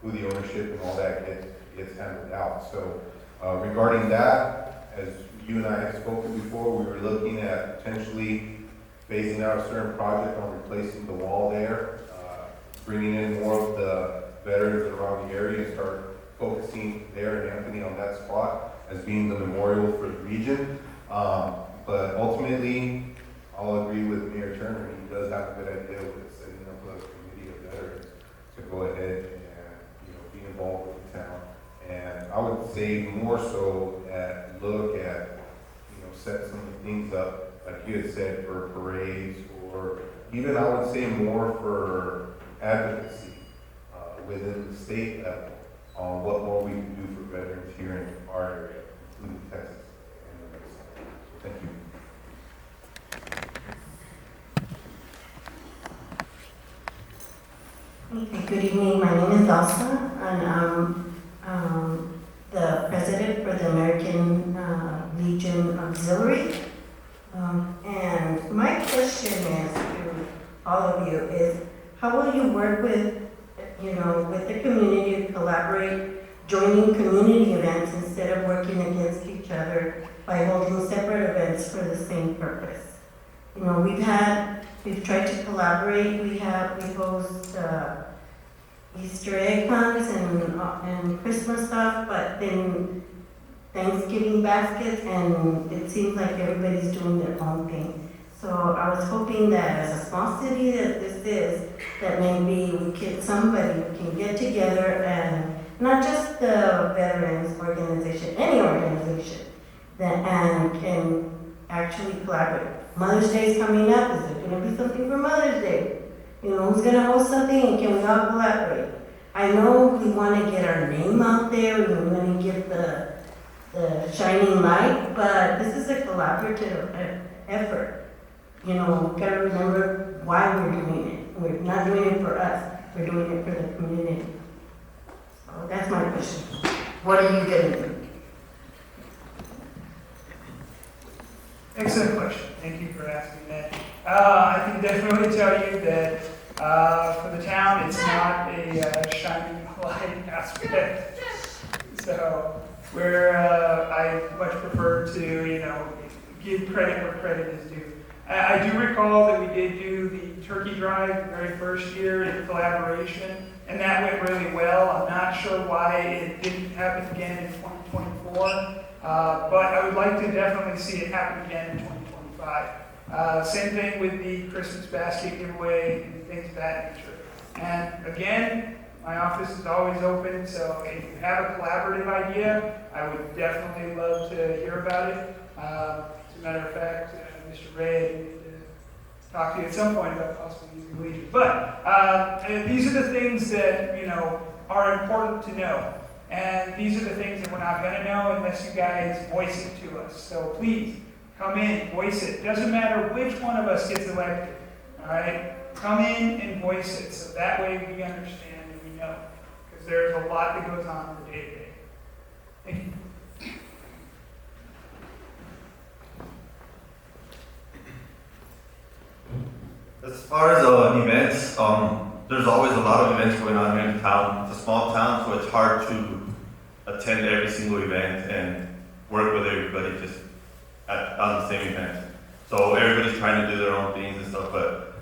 who the ownership and all that gets handled out. So regarding that, as you and I have spoken before, we were looking at potentially phasing out a certain project on replacing the wall there, bringing in more of the veterans around the area and start focusing there in Anthony on that spot as being the memorial for the region. But ultimately, I'll agree with Mayor Turner. He does have a good idea with setting up a committee of veterans to go ahead and be involved with the town. And I would say more so look at set some things up, like you had said, for parades, or even I would say more for advocacy within the state level on what more we can do for veterans here in our area, including Texas and the rest. So thank you. Okay, good evening. My name is Elsa, and I'm the president for the American Legion Auxiliary. And my question is to all of you is, how will you work with the community to collaborate, joining community events instead of working against each other by holding separate events for the same purpose? We've tried to collaborate. We host Easter egg hunts and Christmas stuff, but then Thanksgiving baskets, and it seems like everybody's doing their own thing. So I was hoping that as a small city that this is, that maybe somebody can get together, and not just the veterans organization, any organization, and can actually collaborate. Mother's Day is coming up. Is there going to be something for Mother's Day? Who's going to host something, and can we all collaborate? I know we want to get our name out there, and we want to get the shining light, but this is a collaborative effort. We've got to remember why we're doing it. We're not doing it for us. We're doing it for the community. So that's my question. What are you going to do? Excellent question. Thank you for asking that. I can definitely tell you that for the town, it's not a shining light aspect. So I much prefer to give credit where credit is due. I do recall that we did do the turkey drive the very first year in collaboration, and that went really well. I'm not sure why it didn't happen again in 2024. But I would like to definitely see it happen again in 2025. Same thing with the Christmas basket giveaway and things of that nature. And again, my office is always open, so if you have a collaborative idea, I would definitely love to hear about it. As a matter of fact, Mr. Ray needed to talk to you at some point about possibly using Legion. But these are the things that are important to know. And these are the things that we're not going to know unless you guys voice it to us. So please, come in, voice it. Doesn't matter which one of us gets elected, all right? Come in and voice it, so that way we understand and we know. Because there's a lot that goes on in the day-to-day. Thank you. As far as events, there's always a lot of events going on here in town. It's a small town, so it's hard to attend every single event and work with everybody just on the same event. So everybody's trying to do their own things and stuff, but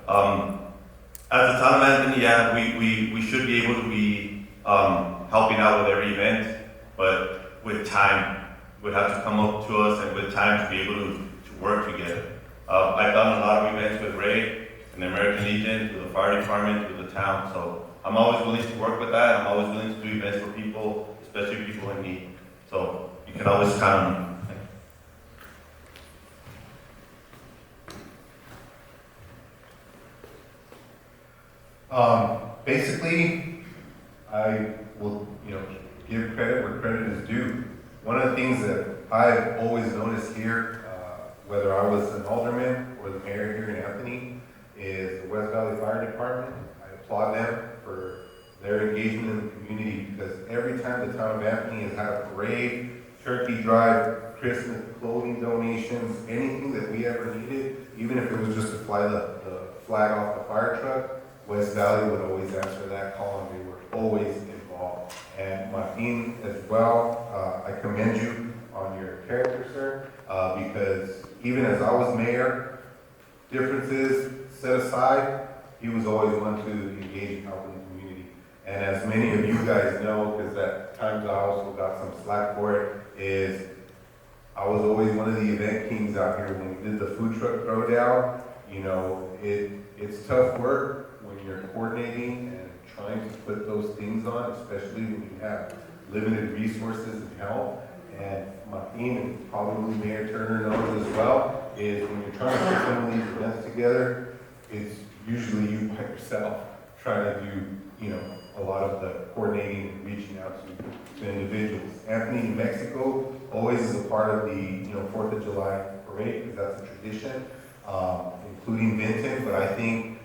as the town of Anthony, yeah, we should be able to be helping out with every event, but with time, would have to come up to us and with time to be able to work together. I've done a lot of events with Ray and the American Legion, with the fire department, with the town, so I'm always willing to work with that. I'm always willing to do events for people, especially people in need. So you can always count on me. Basically, I will, give credit where credit is due. One of the things that I've always noticed here, whether I was an alderman or the mayor here in Anthony, is the West Valley Fire Department. I applaud them for their engagement in the community, because every time the town of Anthony has had a parade, turkey drive, Christmas clothing donations, anything that we ever needed, even if it was just to fly the flag off the fire truck, West Valley would always answer that call, and they were always involved. And Martin as well, I commend you on your character, sir, because even as I was mayor, differences set aside, he was always one to engage and help in the community. And as many of you guys know, because at times I also got some slack for it, is I was always one of the event kings out here when we did the food truck throwdown. You know, it's tough work when you're coordinating and trying to put those things on, especially when you have limited resources and help. And my team, and probably Mayor Turner knows as well, is when you're trying to put some of these events together, it's usually you by yourself trying to do, you know, a lot of the coordinating and reaching out to individuals. Anthony, New Mexico, always is a part of the, you know, 4th of July parade, because that's a tradition, including Vinton, but I think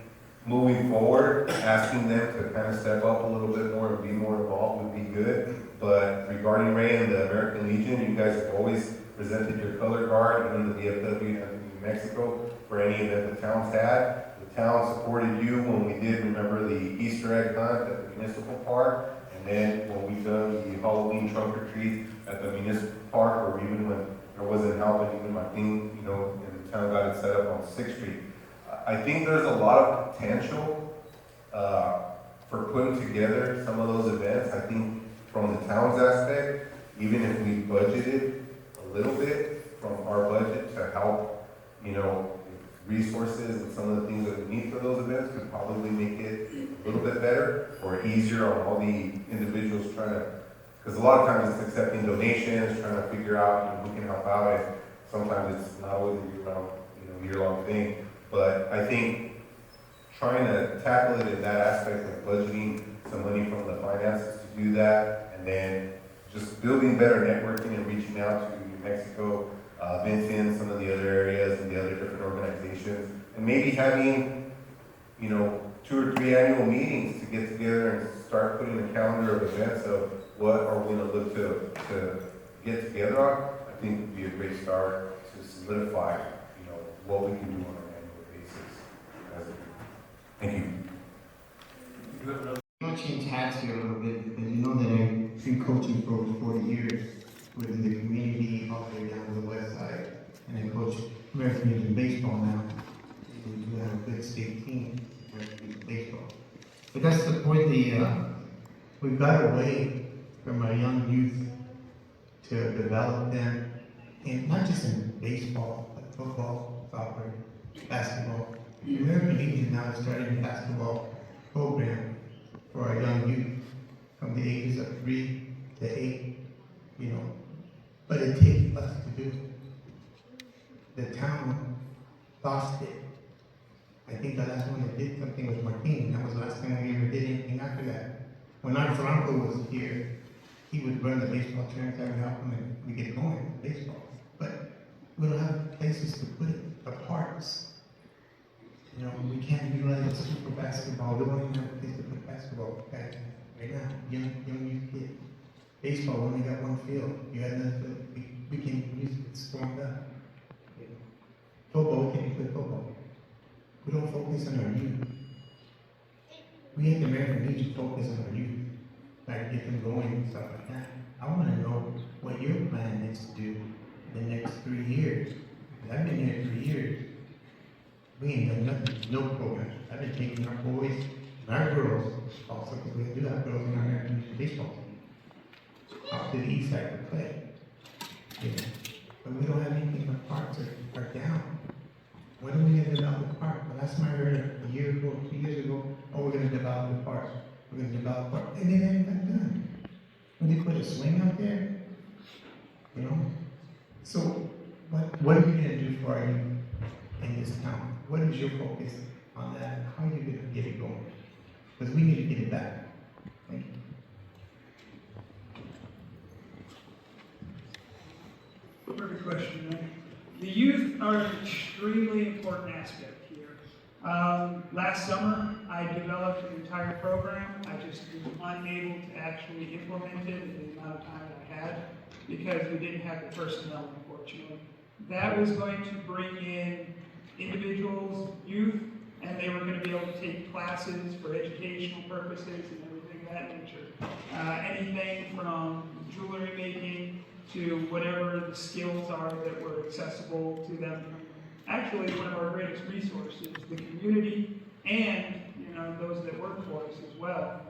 moving forward, asking them to kind of step up a little bit more and be more involved would be good. But regarding Ray and the American Legion, you guys have always presented your color guard, even the VFW in New Mexico, for any event the town's had. The town supported you when we did, remember, the Easter egg hunt at the municipal park, and then when we done the Halloween trunk or treat at the municipal park, or even when there wasn't help, and even my thing, you know, and the town got it set up on 6th Street. I think there's a lot of potential for putting together some of those events. I think from the town's aspect, even if we budgeted a little bit from our budget to help, you know, resources and some of the things that we need for those events, could probably make it a little bit better or easier on all the individuals trying to, because a lot of times it's accepting donations, trying to figure out, you know, who can help out, and sometimes it's not always a year-round, you know, year-long thing. But I think trying to tackle it in that aspect of budgeting some money from the finances to do that, and then just building better networking and reaching out to New Mexico, Vinton, some of the other areas and the other different organizations, and maybe having, you know, 2 or 3 annual meetings to get together and start putting a calendar of events of what are we going to look to get together on. I think would be a great start to solidify, you know, what we can do on an annual basis. Thank you. I'm going to change hats here a little bit, because you know that I've been coaching for over 40 years within the community all the way down to the west side, and I coach American Legion baseball now. We do have a good state team, American Legion baseball. But that's the point, we've got a way from our young youth to develop them, and not just in baseball, but football, soccer, basketball. The American Legion now is starting a basketball program for our young youth from the ages of 3 to 8, you know. But it takes us to do it. The town lost it. I think the last one that did something was Martin. That was the last time we ever did anything after that. When our Franco was here, he would run the baseball tournaments, I would help him, and we get going with baseball. But we don't have places to put it, the parks. You know, we can't utilize the school for basketball. We don't even have a place to put basketball back right now. Young youth kid. Baseball, we only got 1 field. You had another field. We can't use it. It's stormed up. You know. Football, we can't play football. We don't focus on our youth. We at the American Legion focus on our youth. Try to get them going and stuff like that. I want to know what your plan is to do in the next 3 years. I've been here 3 years. We ain't done nothing, no program. I've been taking our boys and our girls, also because we do have girls in our American Legion baseball team, out to the east side to play. You know. But we don't have anything, our parks are down. When are we going to develop the park? The last time I heard a year ago, 2 years ago, oh, we're going to develop the park. We're going to develop the park. And it ain't been done. When they put a swing out there, you know. So, what are you going to do for our youth in this town? What is your focus on that? How are you going to get it going? Because we need to get it back. Thank you. Perfect question, right? The youth are an extremely important aspect here. Last summer, I developed an entire program. I just was unable to actually implement it in the amount of time I had because we didn't have the personnel, unfortunately. That was going to bring in individuals, youth, and they were going to be able to take classes for educational purposes and everything of that nature. Anything from jewelry making to whatever the skills are that were accessible to them. Actually, one of our greatest resources, the community, and those that work for us as well.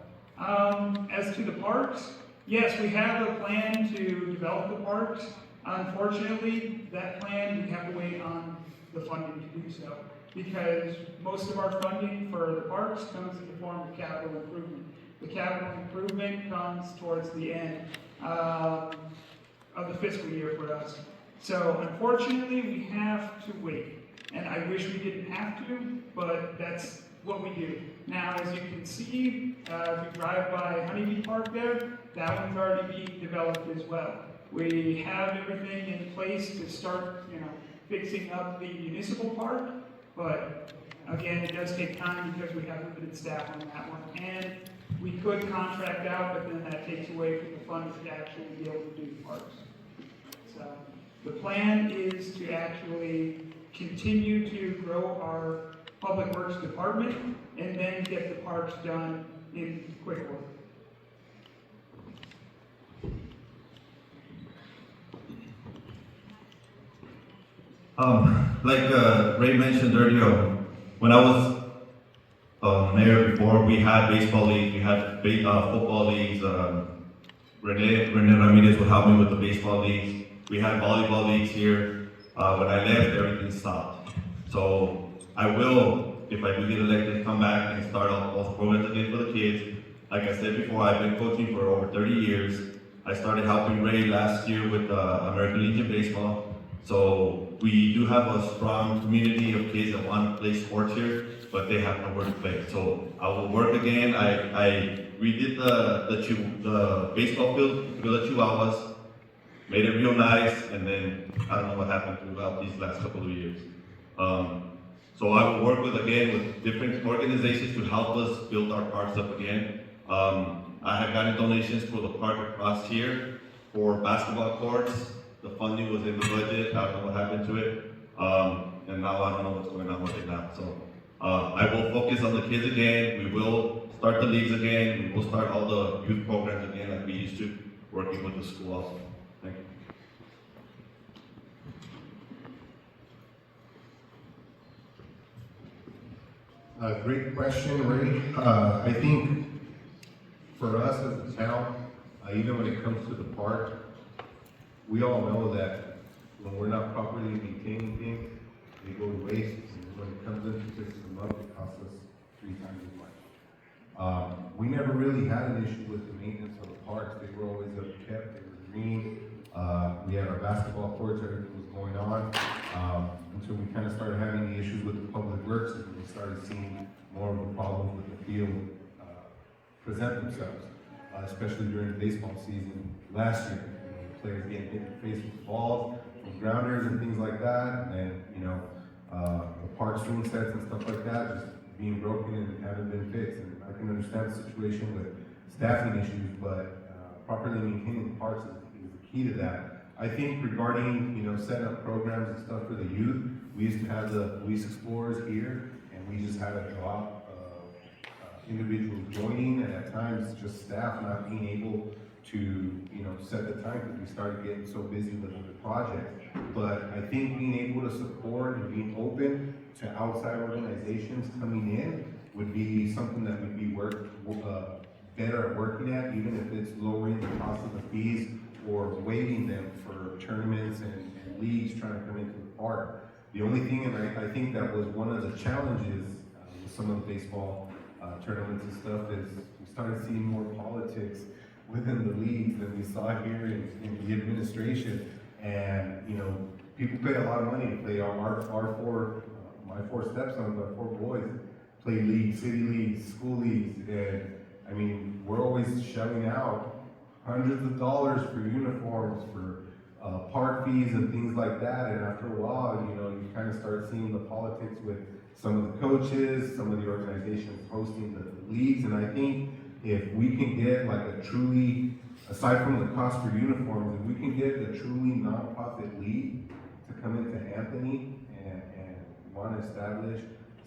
As to the parks, yes, we have a plan to develop the parks. Unfortunately, that plan, we have to wait on the funding to do so, because most of our funding for the parks comes in the form of capital improvement. The capital improvement comes towards the end of the fiscal year for us. So unfortunately, we have to wait. And I wish we didn't have to, but that's what we do. Now, as you can see, if you drive by Honeybee Park there, that one's already being developed as well. We have everything in place to start, fixing up the municipal park, but again, it does take time because we have limited staff on that one. And we could contract out, but then that takes away from the funds to actually be able to do the parks. So the plan is to actually continue to grow our Public Works Department and then get the parks done in quick order. Like Ray mentioned earlier, when I was mayor before, we had baseball leagues, we had football leagues. Rene Ramirez would help me with the baseball leagues. We had volleyball leagues here. When I left, everything stopped. So I will, if I do get elected, come back and start all those programs again for the kids. Like I said before, I've been coaching for over 30 years. I started helping Ray last year with American Legion Baseball. So we do have a strong community of kids that want to play sports here, but they have nowhere to play. So I will work again. I redid the baseball field, Villa Chihuahuas, made it real nice, and then I don't know what happened throughout these last couple of years. So I will work with different organizations to help us build our parks up again. I have gotten donations for the park across here for basketball courts. The funding was in the budget. I don't know what happened to it. And now I don't know what's going on with it now. So I will focus on the kids again. We will start the leagues again. We will start all the youth programs again like we used to, working with the school also. Thank you. Great question, Ray. I think for us as a town, even when it comes to the park, we all know that when we're not properly maintaining things, they go to waste. And when it comes in to fix them up, it costs us 3 times as much. We never really had an issue with the maintenance of the parks. They were always kept, they were green. We had our basketball courts, everything was going on. Until we kind of started having the issues with the public works, and we started seeing more of the problems with the field present themselves, especially during the baseball season last year. Players getting hit in the face with balls from grounders and things like that, and the park swing sets and stuff like that just being broken and haven't been fixed. And I can understand the situation with staffing issues, but properly maintaining the parks is the key to that. I think regarding setting up programs and stuff for the youth, we used to have the police explorers here, and we just had a drop of individuals joining, and at times just staff not being able to set the time because we started getting so busy with the project. But I think being able to support and being open to outside organizations coming in would be something that we'd be better at working at, even if it's lowering the cost of the fees or waiving them for tournaments and leagues trying to come into the park. The only thing, and I think that was one of the challenges with some of the baseball tournaments and stuff, is we started seeing more politics within the leagues than we saw here in the administration. And people pay a lot of money to play my 4 stepsons, our 4 boys, play leagues, city leagues, school leagues, and I mean, we're always shelling out hundreds of dollars for uniforms, for park fees and things like that. And after a while, you kind of start seeing the politics with some of the coaches, some of the organizations hosting the leagues. And I think if we can get like a truly, aside from the cost for uniforms, if we can get a truly nonprofit league to come into Anthony and want to establish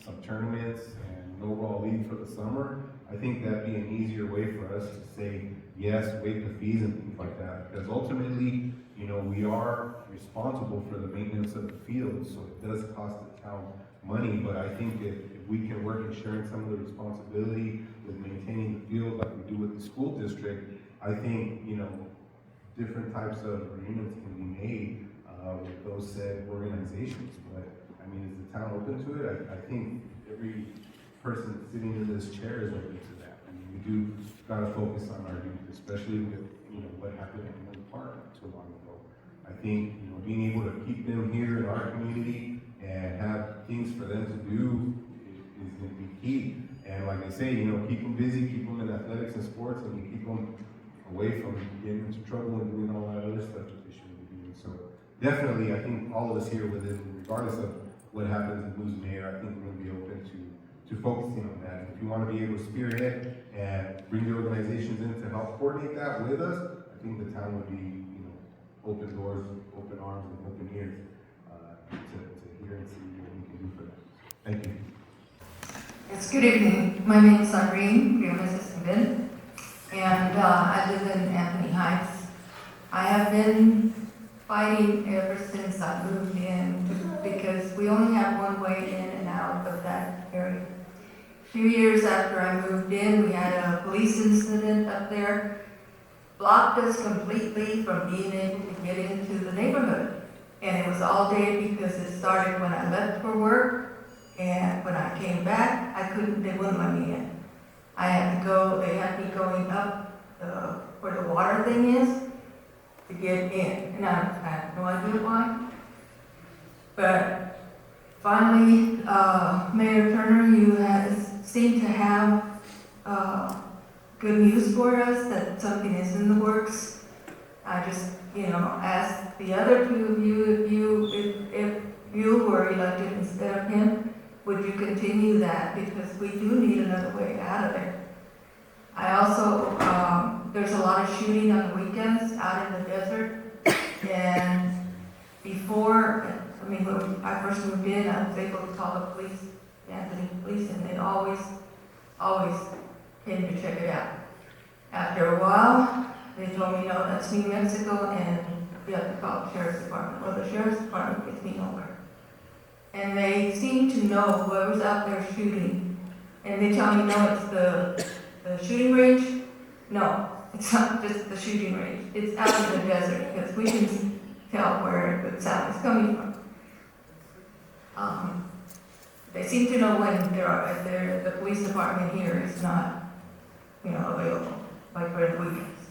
some tournaments and an overall league for the summer, I think that'd be an easier way for us to say, yes, waive the fees and things like that. Because ultimately, you know, we are responsible for the maintenance of the field, so it does cost the town money. But I think if we can work in sharing some of the responsibility with maintaining the field like we do with the school district, I think, you know, different types of agreements can be made with those said organizations. But I mean, is the town open to it? I think every person sitting in this chair is open to that. I mean, we do gotta focus on our youth, especially with, you know, what happened in Gamon Park not too long ago. I think, you know, being able to keep them here in our community and have things for them to do is gonna be key. And like I say, you know, keep them busy, keep them in athletics and sports, and you keep them away from getting into trouble and doing all that other stuff that they shouldn't be doing. So definitely, I think all of us here within, regardless of what happens and who's mayor, I think we're gonna be open to focusing on that. If you want to be able to spearhead and bring the organizations in to help coordinate that with us, I think the town would be, you know, open doors, open arms, and open ears to hear and see what we can do for them. Thank you. Yes, good evening. My name is Irene Riomes, and I live in Anthony Heights. I have been fighting ever since I moved in because we only have one way in and out of that area. A few years after I moved in, we had a police incident up there, blocked us completely from being able to get into the neighborhood. And it was all day because it started when I left for work, and when I came back, they wouldn't let me in. I had to go, they had me going up where the water thing is to get in. And I had no idea why. But finally, Mayor Turner, you seem to have good news for us that something is in the works. I just, you know, asked the other two of you if you were elected instead of him, would you continue that? Because we do need another way out of there. I also, there's a lot of shooting on the weekends out in the desert. And before, I mean, when I first moved in, I was able to call the police, Anthony Police, and they always came to check it out. After a while, they told me, no, that's New Mexico, and you have to call the sheriff's department. Well, the sheriff's department gets me nowhere. And they seem to know whoever's out there shooting. And they tell me, no, it's the shooting range. No, it's not just the shooting range. It's out in the desert, because we can tell where the sound is coming from. They seem to know when if the police department here is not, you know, available, like for the weekends,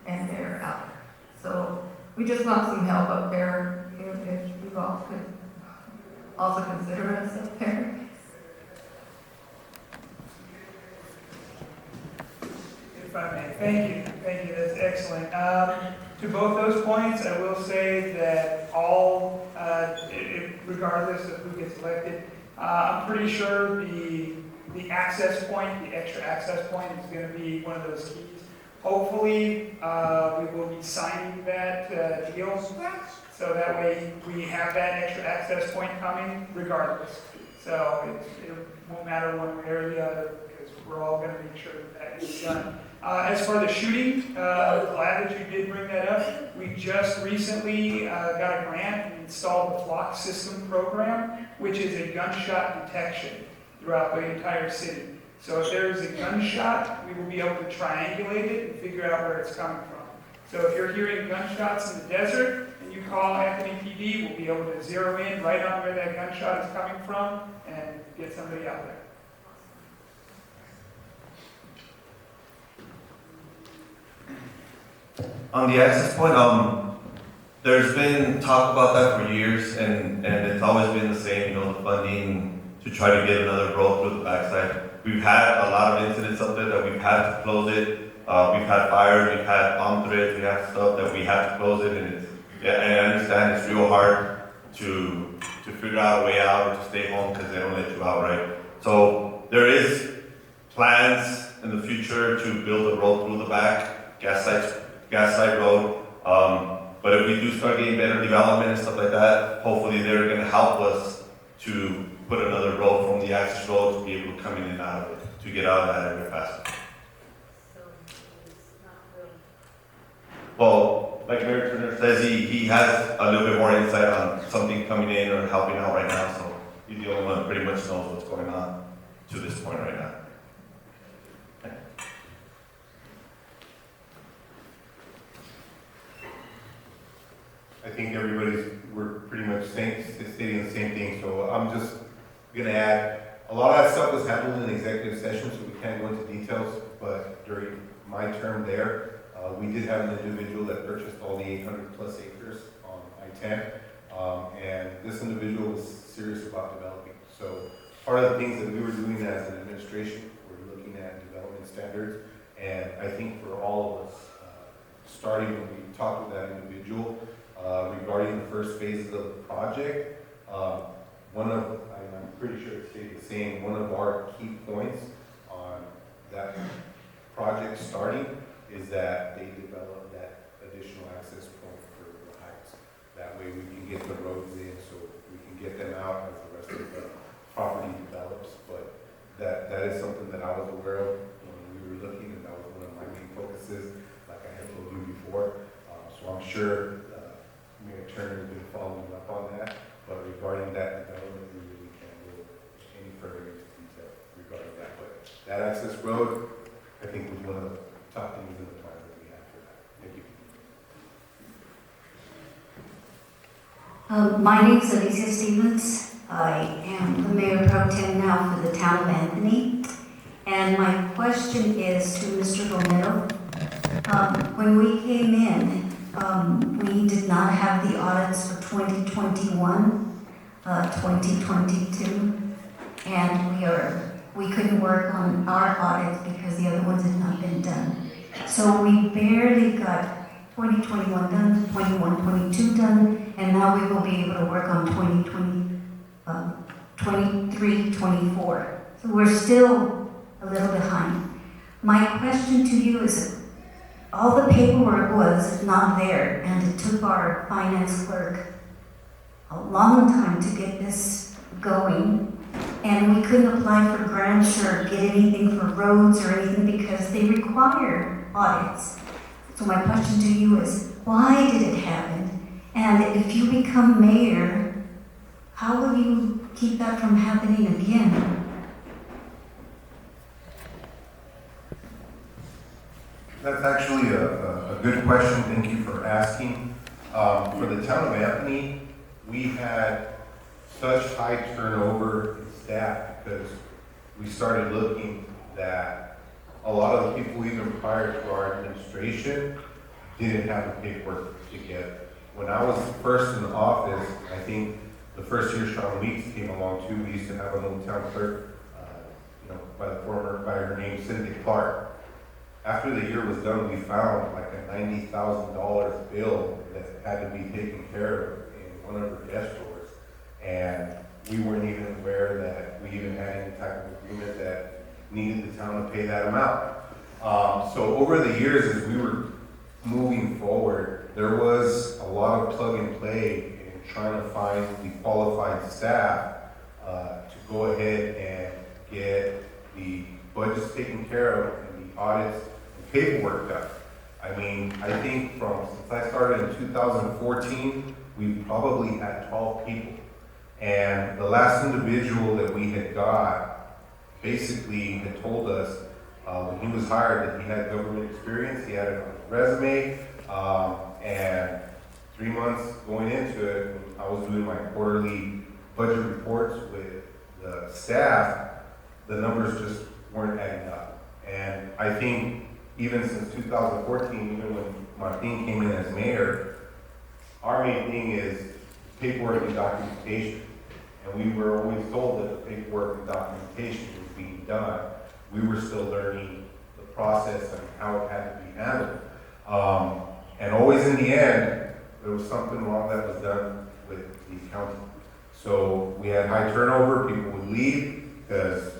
and they're out there. So we just want some help up there. If you all could also consider us up there. If I may, thank you, that's excellent. To both those points, I will say that regardless of who gets elected, I'm pretty sure the access point, the extra access point is going to be one of those keys. Hopefully, we will be signing that deal, so that way we have that extra access point coming regardless. So it won't matter one way or the other, because we're all going to make sure that is done. As for the shooting, glad that you did bring that up. We just recently got a grant and installed the Flock System program, which is a gunshot detection throughout the entire city. So if there is a gunshot, we will be able to triangulate it and figure out where it's coming from. So if you're hearing gunshots in the desert and you call Anthony PD, we'll be able to zero in right on where that gunshot is coming from and get somebody out there. On the access point, there's been talk about that for years, and it's always been the same, you know, the funding to try to get another road through the backside. We've had a lot of incidents up there that we've had to close it. We've had fires, we've had bomb threats, we have stuff that we have to close it, and I understand it's real hard to figure out a way out or to stay home because they don't let you out, right? So there is plans in the future to build a road through the back, gas site road. But if we do start getting better development and stuff like that, hopefully they're going to help us to put another road from the access road to be able to come in and out of it, to get out of that area faster. Well, like Mayor Turner says, he has a little bit more insight on something coming in or helping out right now, so he's the only one that pretty much knows what's going on to this point right now. I think we're pretty much stating the same thing, so I'm just gonna add, a lot of that stuff was handled in executive session, so we can't go into details, but during my term there, we did have an individual that purchased all the 800 plus acres on I-10, and this individual was serious about developing. So part of the things that we were doing as an administration, we're looking at development standards, and I think for all of us, starting when we talked with that individual, regarding the first phases of the project, I'm pretty sure it stayed the same, one of our key points on that project starting is that they develop that additional access point for the heights. That way we can get the roads in, so we can get them out as the rest of the property develops. But that is something that I was aware of when we were looking, and that was one of my main focuses, like I had told you before. So I'm sure Mayor Turner has been following up on that. But regarding that development, we really can't go any further into detail regarding that. But that access road, I think, was one of the top things in the plan that we have for that. Thank you. My name is Alicia Stevens. I am the Mayor Pro Tem now for the town of Anthony. And my question is to Mr. Romero. When we came in, we did not have the audits for 2021, 2022, and we couldn't work on our audits because the other ones had not been done. So we barely got 2021 done, 21, 22 done, and now we will be able to work on 23, 24. So we're still a little behind. My question to you is, all the paperwork was not there, and it took our finance clerk a long time to get this going, and we couldn't apply for grants or get anything for roads or anything because they require audits. So my question to you is, why did it happen? And if you become mayor, how will you keep that from happening again? That's actually a good question. Thank you for asking. For the town of Anthony, we had such high turnover in staff because we started looking that a lot of the people even prior to our administration didn't have the paperwork together. When I was first in office, I think the first year Sean Weeks came along too, we used to have an old town clerk, by her name Cynthia Clark. After the year was done, we found like a $90,000 bill that had to be taken care of in one of her desk drawers. And we weren't even aware that we even had any type of agreement that needed the town to pay that amount. So over the years, as we were moving forward, there was a lot of plug and play in trying to find the qualified staff to go ahead and get the budgets taken care of and the audits and paperwork done. I mean, I think since I started in 2014, we probably had 12 people. And the last individual that we had got basically had told us when he was hired that he had government experience, he had it on his resume, and 3 months going into it, when I was doing my quarterly budget reports with the staff, the numbers just weren't adding up. And I think even since 2014, even when Martin came in as mayor, our main thing is paperwork and documentation. And we were always told that the paperwork and documentation was being done. We were still learning the process and how it had to be handled. And always in the end, there was something wrong that was done with the accounting. So we had high turnover, people would leave because,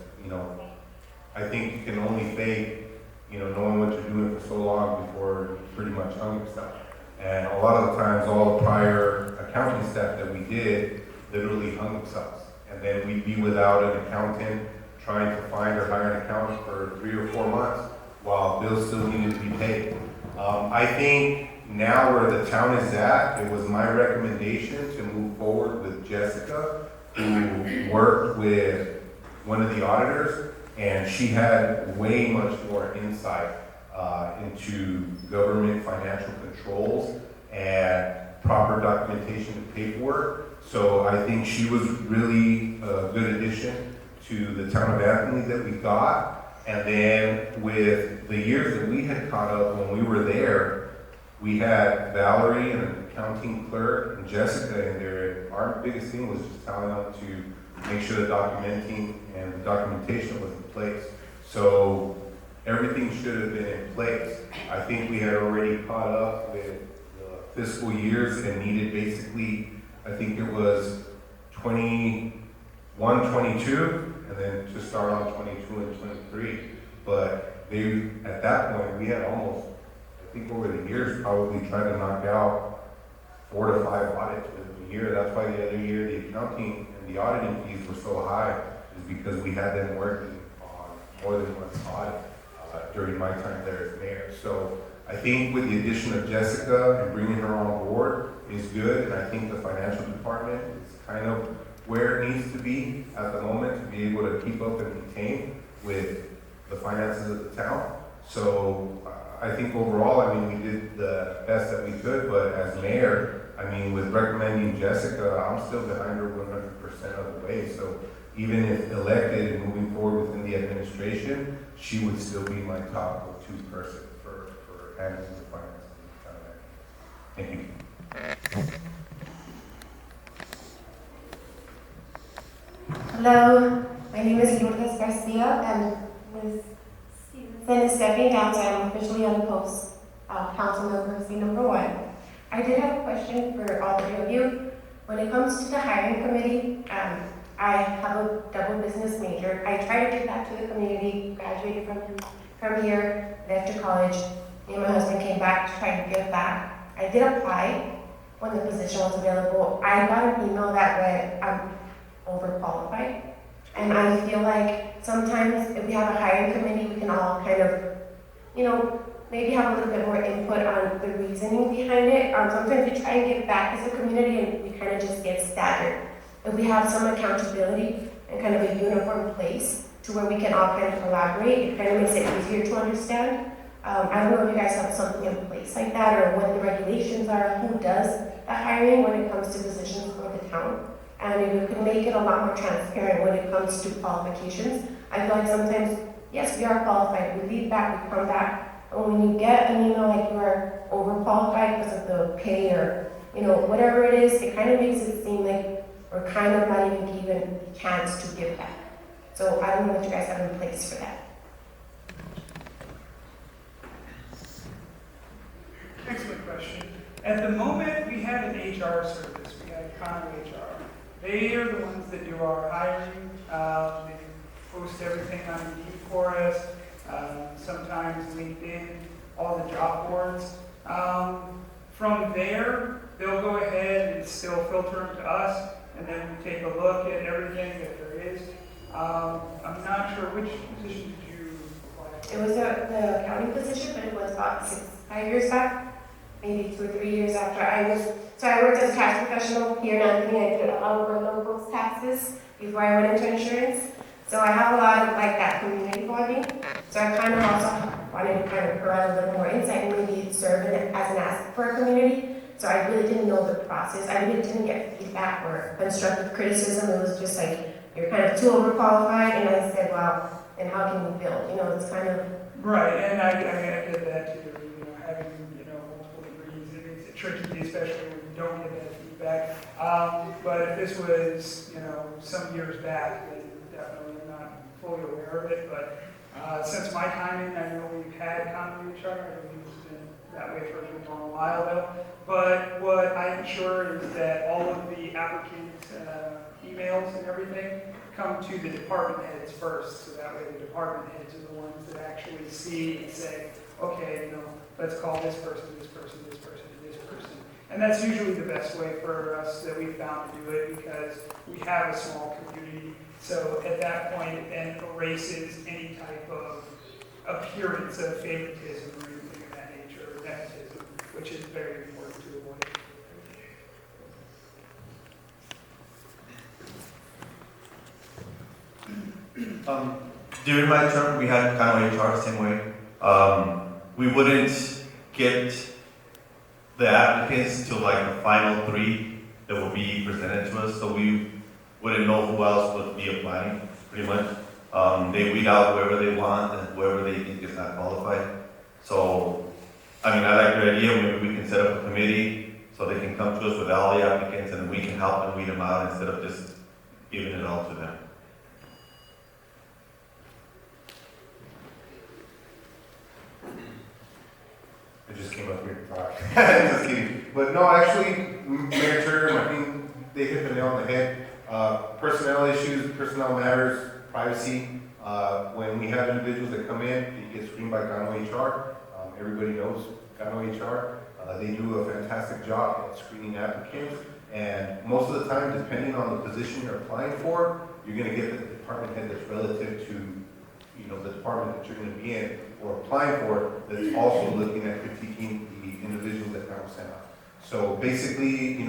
I think you can only fake, knowing what you're doing for so long before you pretty much hung yourself. And a lot of the times, all the prior accounting staff that we did literally hung themselves. And then we'd be without an accountant, trying to find or hire an accountant for 3 or 4 months while bills still needed to be paid. I think now where the town is at, it was my recommendation to move forward with Jessica, who worked with one of the auditors, and she had way much more insight into government financial controls and proper documentation and paperwork. So I think she was really a good addition to the town of Anthony that we got. And then with the years that we had caught up when we were there, we had Valerie and an accounting clerk and Jessica in there. Our biggest thing was just telling them to make sure the documenting and the documentation was in place. So everything should have been in place. I think we had already caught up with the fiscal years and needed basically, I think it was 21, 22, and then to start on 22 and 23. But they, at that point, we had almost, I think over the years, probably tried to knock out 4 to 5 audits within a year. That's why the other year, the accounting and the auditing fees were so high, is because we had them working on more than one audit during my time there as mayor. So I think with the addition of Jessica and bringing her on board is good, and I think the financial department is kind of where it needs to be at the moment to be able to keep up and maintain with the finances of the town. So I think overall, I mean, we did the best that we could, but as mayor, I mean, with recommending Jessica, I'm still behind her 100% of the way. So even if elected and moving forward within the administration, she would still be my top go-to person for handling the finances of the town. Thank you. Hello, my name is Lourdes Garcia, and Ms. Stevenson is stepping down, so I'm officially on the post, council member seat number 1. I did have a question for all 3 of you. When it comes to the hiring committee, I have a double business major. I try to give back to the community, graduated from here, left to college. Me and my husband came back to try to give back. I did apply when the position was available. I got an email that read, I'm overqualified. And I feel like sometimes if we have a hiring committee, we can all kind of, maybe have a little bit more input on the reasoning behind it. Sometimes we try and give back as a community and we kind of just get staggered. If we have some accountability and kind of a uniform place to where we can all kind of collaborate, it kind of makes it easier to understand. I don't know if you guys have something in place like that or what the regulations are, who does the hiring when it comes to positions for the town. And if we could make it a lot more transparent when it comes to qualifications. I feel like sometimes, yes, we are qualified, we leave back, we come back, and when you get an email like you are overqualified because of the pay or, whatever it is, it kind of makes it seem like we're kind of not even given a chance to give back. So I don't know what you guys have in place for that. Excellent question. At the moment, we have an HR service. We have Connor HR. They are the ones that do our hiring. They post everything on Indeed for us. Sometimes LinkedIn, all the job boards. From there, they'll go ahead and still filter them to us, and then we take a look at everything that there is. I'm not sure which position did you apply for? It was the accounting position, but it was about 5 years back. Maybe 2 or 3 years after I worked as a tax professional here in Anthony. I did a lot of local taxes before I went into insurance. So I have a lot of that community bonding. So I kind of also wanted to kind of provide a little more insight and maybe serve as an asset for a community. So I really didn't know the process. I really didn't get feedback or constructive criticism. It was just like, you're kind of too overqualified. And I said, well, then how can we build? It's kind of... Right, and I get that too. Having, multiple degrees, it makes it tricky, especially when you don't get that feedback. But if this was, some years back, then definitely I'm not fully aware of it. But since my time in, I know we've had continuity charter. I believe it's been that way for a good long while though. But what I am sure is that all of the applicant emails and everything come to the department heads first. So that way the department heads are the ones that actually see and say, okay, let's call this person, this person, this person, and this person. And that's usually the best way for us that we've found to do it because we have a small community. So at that point, it then erases any type of appearance of favoritism or anything of that nature, or nepotism, which is very important to avoid. During my term, we had kind of HR the same way. We wouldn't get the applicants to like the final 3 that would be presented to us, so we wouldn't know who else would be applying, pretty much. They weed out whoever they want and whoever they think is not qualified. So, I mean, I like your idea. Maybe we can set up a committee so they can come to us with all the applicants and we can help them weed them out instead of just giving it all to them. I just came up here to talk. Just kidding. But no, actually, Mayor Turner, I think they hit the nail on the head. Personnel issues, personnel matters, privacy. When we have individuals that come in, it gets screened by Gano HR. Everybody knows Gano HR. They do a fantastic job at screening applicants. And most of the time, depending on the position you're applying for, you're going to get the department head that's relative to the department that you're going to be in or applying for, that's also looking at critiquing the individuals that Gano sent out. So basically,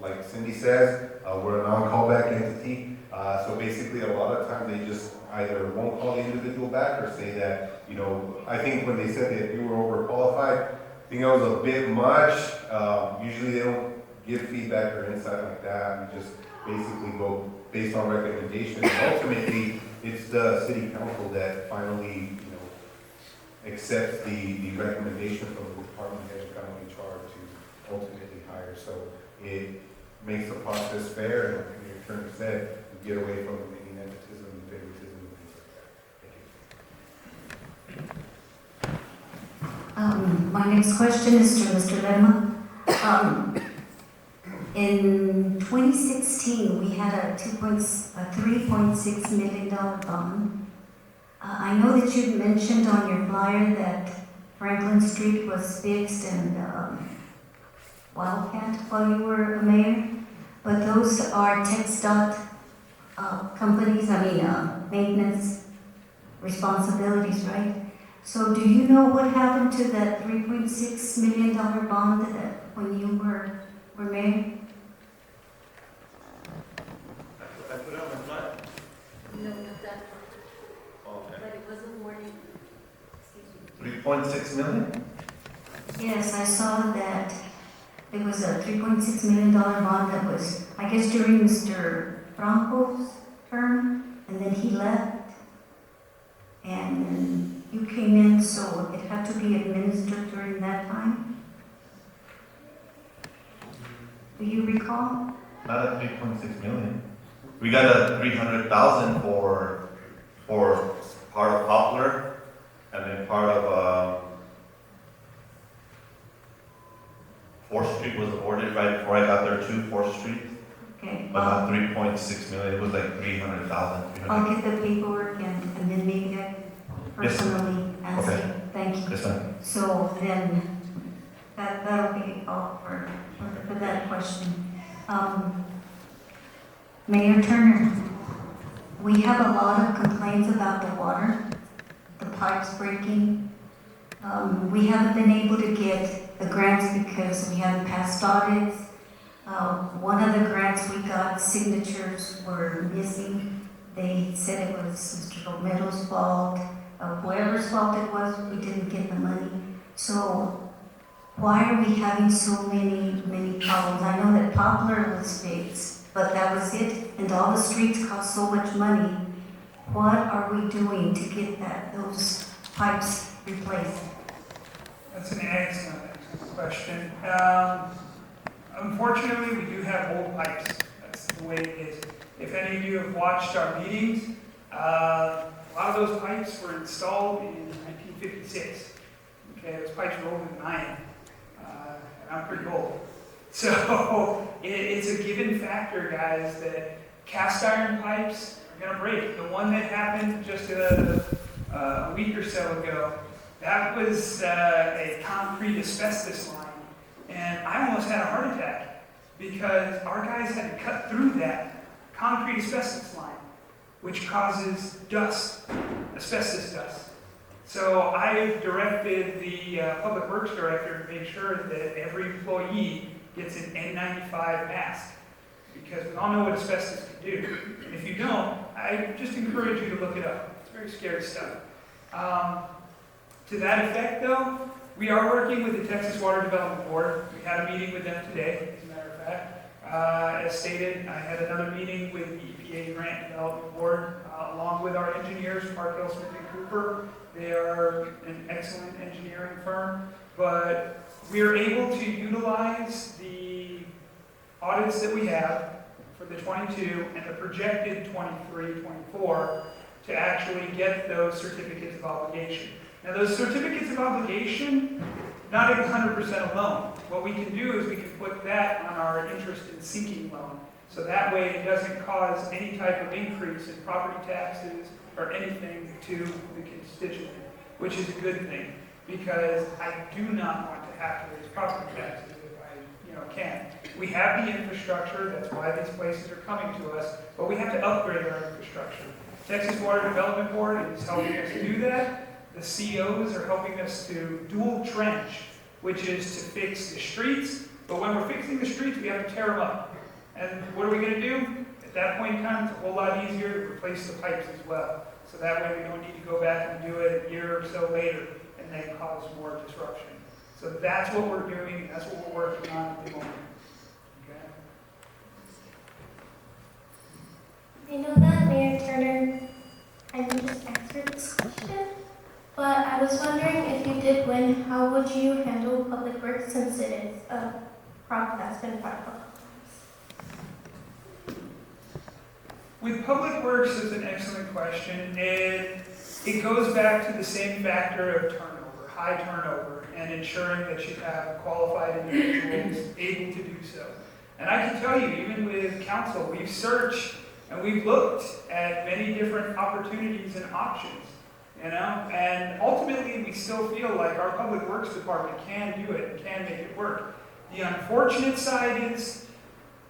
like Cindy says, we're a non-callback entity. So basically, a lot of times they just either won't call the individual back or say that, I think when they said that you were overqualified, I think that was a bit much. Usually they don't give feedback or insight like that. We just basically go based on recommendations. Ultimately, it's the city council that finally, accepts the recommendation from the department head of county HR to ultimately hire. So it makes the process fair, and like Mayor Turner said, we get away from any nepotism and favoritism and things like that. Thank you. My next question is to Mr. Lemma. In 2016, we had a $3.6 million bond. I know that you mentioned on your flyer that Franklin Street was fixed and Wildcat while you were a mayor, but those are TxDOT companies, maintenance responsibilities, right? So do you know what happened to that $3.6 million bond that when you were mayor? I put it on my flyer. No, not that one, Okay. but it was a warning. Excuse me. 3.6 million? Yes, I saw that it was a $3.6 million bond that was, I guess, during Mr. Franco's term, and then he left. And then you came in, so it had to be administered during that time. Do you recall? Not at 3.6 million. We got a 300,000 for part of Poplar, and then part of 4th Street was awarded right before I got there too, 4th Street. Okay. But not 3.6 million, it was like 300,000. I'll get the paperwork and then maybe I can Yes. personally ask Okay. you. Thank you. Yes, ma'am. So then, that'll be all for that question. Mayor Turner, we have a lot of complaints about the water, the pipes breaking. We haven't been able to get the grants because we haven't passed audits. One of the grants we got, signatures were missing. They said it was Mr. Romero's fault. Whoever's fault it was, we didn't get the money. So why are we having so many problems? I know that Poplar was fixed, but that was it, and all the streets cost so much money. What are we doing to get those pipes replaced? That's an excellent question. Unfortunately, we do have old pipes. That's the way it is. If any of you have watched our meetings, a lot of those pipes were installed in 1956. Okay, those pipes are older than I am, and I'm pretty old. So it's a given factor, guys, that cast iron pipes are going to break. The one that happened just a week or so ago, that was a concrete asbestos line. and I almost had a heart attack because our guys had to cut through that concrete asbestos line, which causes dust, asbestos dust. So I directed the Public Works Director to make sure that every employee gets an N95 mask, because we all know what asbestos can do. And if you don't, I just encourage you to look it up. It's very scary stuff. To that effect, though, we are working with the Texas Water Development Board. We had a meeting with them today, as a matter of fact. As stated, I had another meeting with the EPA Grant Development Board, along with our engineers, Park Hill, Smith & Cooper. They are an excellent engineering firm, but we are able to utilize the audits that we have for the 22 and the projected 23, 24 to actually get those certificates of obligation. Now, those certificates of obligation, not 100% a loan. What we can do is we can put that on our interest in sinking loan. So that way it doesn't cause any type of increase in property taxes or anything to the constituent, which is a good thing, because I do not want to have to raise property taxes if I can. We have the infrastructure, that's why these places are coming to us, but we have to upgrade our infrastructure. Texas Water Development Board is helping us do that. The COs are helping us to dual trench, which is to fix the streets, but when we're fixing the streets, we have to tear them up. And what are we going to do? At that point in time, it's a whole lot easier to replace the pipes as well. So that way we don't need to go back and do it a year or so later and then cause more disruption. So that's what we're doing, and that's what we're working on at the moment. Okay? I know that Mayor Turner, I just answered this question, but I was wondering if you did win, how would you handle public works since it is a problem that's been brought up? With Public Works, it's an excellent question. It goes back to the same factor of turnover, high turnover, and ensuring that you have qualified individuals able to do so. And I can tell you, even with council, we've searched and we've looked at many different opportunities and options, and ultimately we still feel like our Public Works Department can do it and can make it work. The unfortunate side is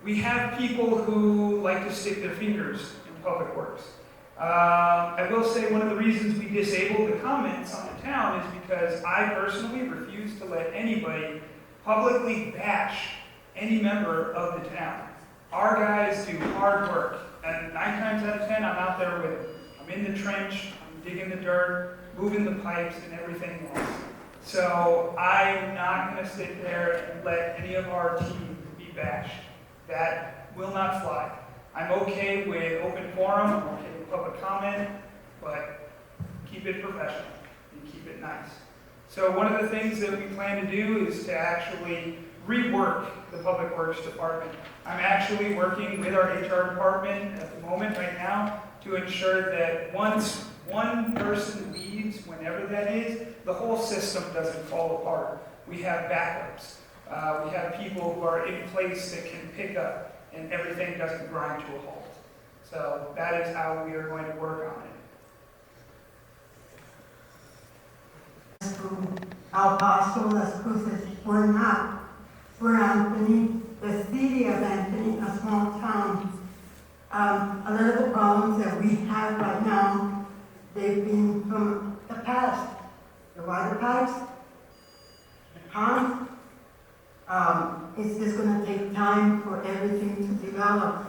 we have people who like to stick their fingers in Public Works. I will say one of the reasons we disabled the comments on the town is because I personally refuse to let anybody publicly bash any member of the town. Our guys do hard work, and 9 times out of 10, I'm out there with them. I'm in the trench, I'm digging the dirt, moving the pipes, and everything else. So I'm not going to sit there and let any of our team be bashed. That will not fly. I'm okay with open forum, I'm okay with public comment, but keep it professional and keep it nice. So one of the things that we plan to do is to actually rework the Public Works Department. I'm actually working with our HR department at the moment right now to ensure that once one person leaves, whenever that is, the whole system doesn't fall apart. We have backups. We have people who are in place that can pick up and everything doesn't grind to a halt. So that is how we are going to work on it. El Paso, Las Cruces, we're Anthony, the city of Anthony, a small town. A lot of the problems that we have right now, they've been from the past. The water pipes, the ponds. It's just going to take time for everything to develop.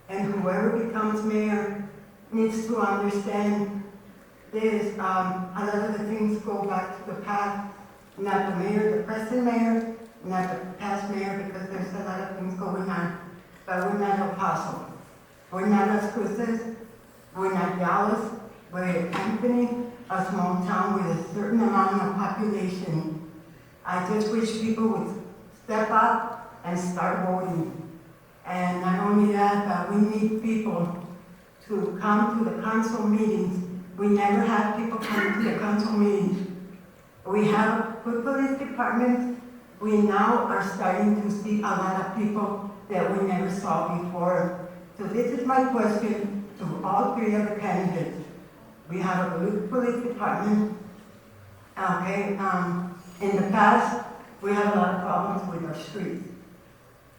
And whoever becomes mayor needs to understand this. A lot of the things go back to the past. Not the mayor, the present mayor, not the past mayor, because there's a lot of things going on. But we're not El Paso. We're not Las Cruces. We're not Dallas. We're Anthony, a small town with a certain amount of population. I just wish people would step up and start voting. And not only that, but we need people to come to the council meetings. We never had people come to the council meetings. We have a good police department. We now are starting to see a lot of people that we never saw before. So this is my question to all 3 of the candidates. We have a good police department. Okay, in the past, we have a lot of problems with our streets.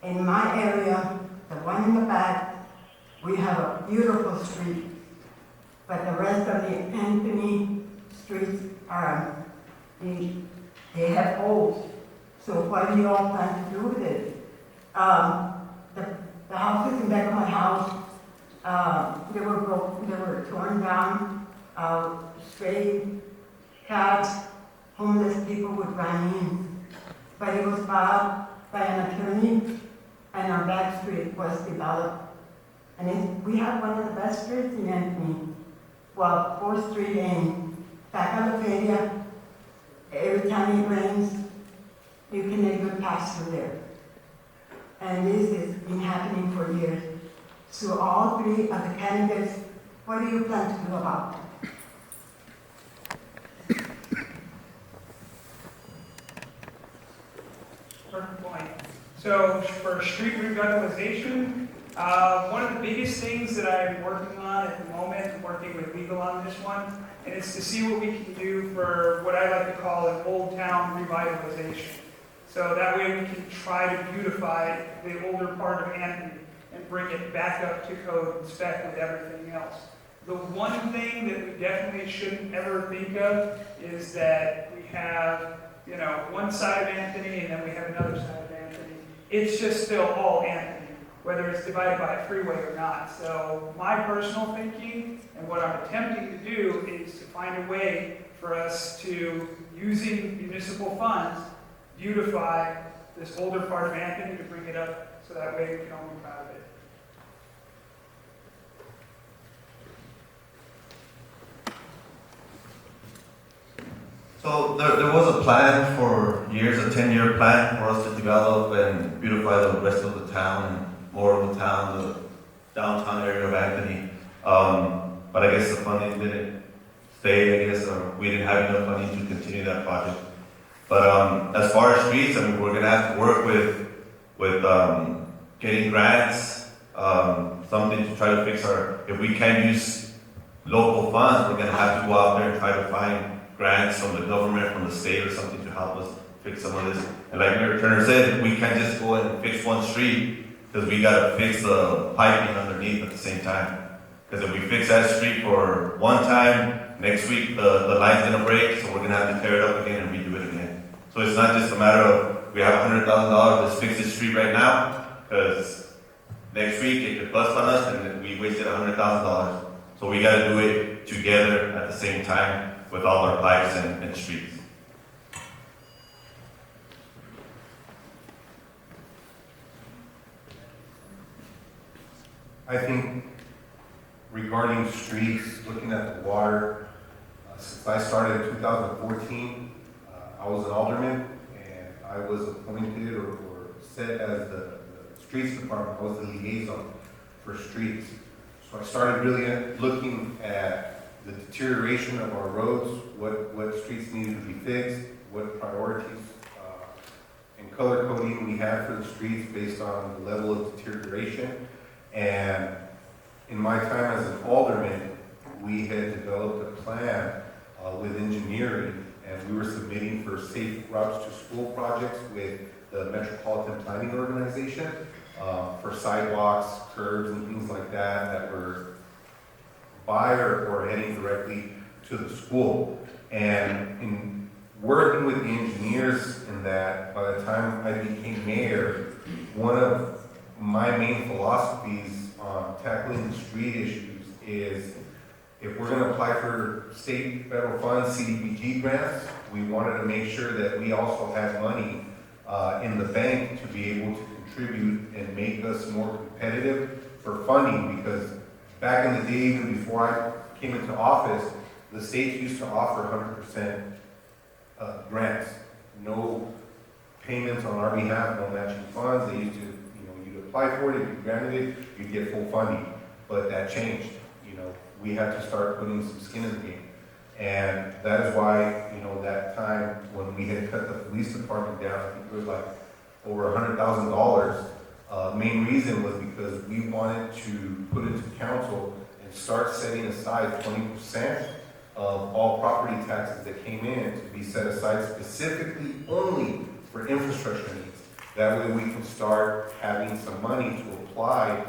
In my area, the one in the back, we have a beautiful street, but the rest of the Anthony streets are, they have holes. So what do you all plan to do with it? The houses in back of my house, they were broken, they were torn down, stray cats, homeless people would run in. But it was filed by an attorney, and our back street was developed. And we have one of the best streets in Anthony. Well, 4th Street and back on the area, every time it rains, you can even pass through there. And this has been happening for years. So all three of the candidates, what do you plan to do about it? Perfect point. So for street revitalization, one of the biggest things that I'm working on at the moment, I'm working with legal on this one, and it's to see what we can do for what I like to call an old town revitalization. So that way we can try to beautify the older part of Anthony and bring it back up to code and spec with everything else. The one thing that we definitely shouldn't ever think of is that we have, one side of Anthony and then we have another side of Anthony. It's just still all Anthony, whether it's divided by a freeway or not. So my personal thinking and what I'm attempting to do is to find a way for us to, using municipal funds, beautify this older part of Anthony to bring it up so that way we can all be proud of it. So there was a plan for years, a 10-year plan for us to develop and beautify the rest of the town and more of the town, the downtown area of Anthony. But I guess the funding didn't stay, or we didn't have enough money to continue that project. But as far as streets, we're going to have to work with getting grants, something to try to fix if we can't use local funds, we're going to have to go out there and try to find grants from the government, from the state or something to help us fix some of this. And like Mayor Turner said, we can't just go and fix one street because we got to fix the piping underneath at the same time. Because if we fix that street for one time, next week the line's going to break, so we're going to have to tear it up again and redo it again. So it's not just a matter of we have $100,000, let's fix this street right now, because next week it could bust on us and we wasted $100,000. So we got to do it together at the same time with all our pipes and streets. I think regarding streets, looking at the water, since I started in 2014, I was an alderman and I was appointed or set as the streets department. I was the liaison for streets. So I started really looking at the deterioration of our roads, what streets needed to be fixed, what priorities and color coding we had for the streets based on the level of deterioration. And in my time as an alderman, we had developed a plan with engineering, and we were submitting for safe routes to school projects with the Metropolitan Planning Organization for sidewalks, curbs, and things like that were by or heading directly to the school. And in working with the engineers in that, by the time I became mayor, one of my main philosophies on tackling the street issues is if we're going to apply for state, federal funds, CDBG grants, we wanted to make sure that we also had money in the bank to be able to contribute and make us more competitive for funding, because back in the day, even before I came into office, the states used to offer 100% grants. No payments on our behalf, no matching funds. They used to, you'd apply for it, if you granted it, you'd get full funding. But that changed. We had to start putting some skin in the game. And that is why, that time when we had cut the police department down, I think it was like over $100,000. Main reason was because we wanted to put it to council and start setting aside 20% of all property taxes that came in to be set aside specifically only for infrastructure needs. That way we can start having some money to apply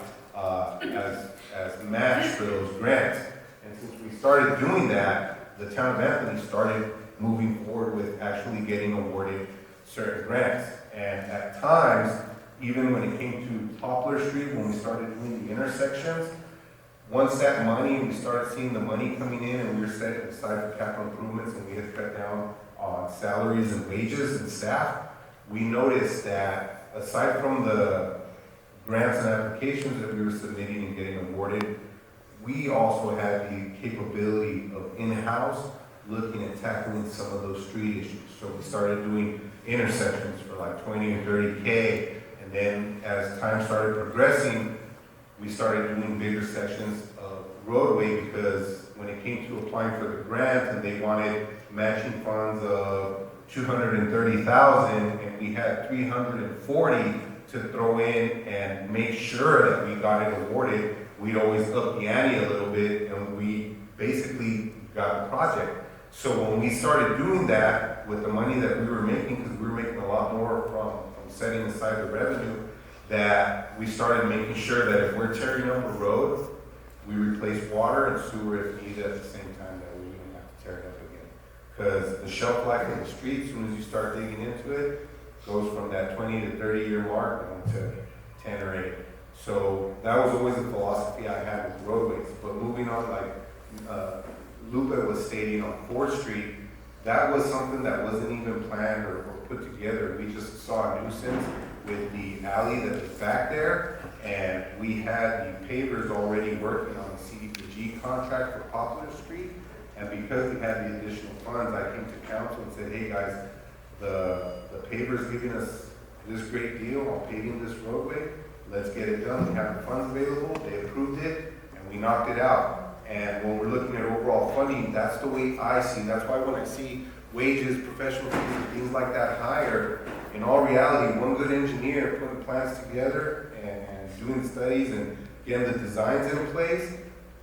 as match for those grants. And since we started doing that, the town of Anthony started moving forward with actually getting awarded certain grants. And at times, even when it came to Poplar Street, when we started doing the intersections, once that money, we started seeing the money coming in and we were setting aside for capital improvements and we had cut down on salaries and wages and staff, we noticed that aside from the grants and applications that we were submitting and getting awarded, we also had the capability of in-house looking at tackling some of those street issues. So we started doing intersections for like 20 and 30K, and then as time started progressing, we started doing bigger sections of roadway because when it came to applying for the grant and they wanted matching funds of 230,000 and we had 340 to throw in and make sure that we got it awarded, we'd always up the ante a little bit and we basically got the project. So when we started doing that with the money that we were making, because we were making a lot more from setting aside the revenue, that we started making sure that if we're tearing up a road, we replace water and sewer if needed at the same time, that we wouldn't have to tear it up again. Because the shelf life of the street, as soon as you start digging into it, goes from that 20 to 30 year mark down to 10 or 8. So that was always the philosophy I had with roadways. But moving on, like Lupe was stating on 4th Street, that was something that wasn't even planned or put together. We just saw a nuisance with the alley that was back there, and we had the pavers already working on the CDBG contract for Poplar Street, and because we had the additional funds, I came to council and said, hey guys, the paver's giving us this great deal on paving this roadway, let's get it done. We have the funds available, they approved it, and we knocked it out. And when we're looking at overall funding, that's the way I see. That's why when I see wages, professional fees, and things like that higher, in all reality, one good engineer putting plans together and doing the studies and getting the designs in place,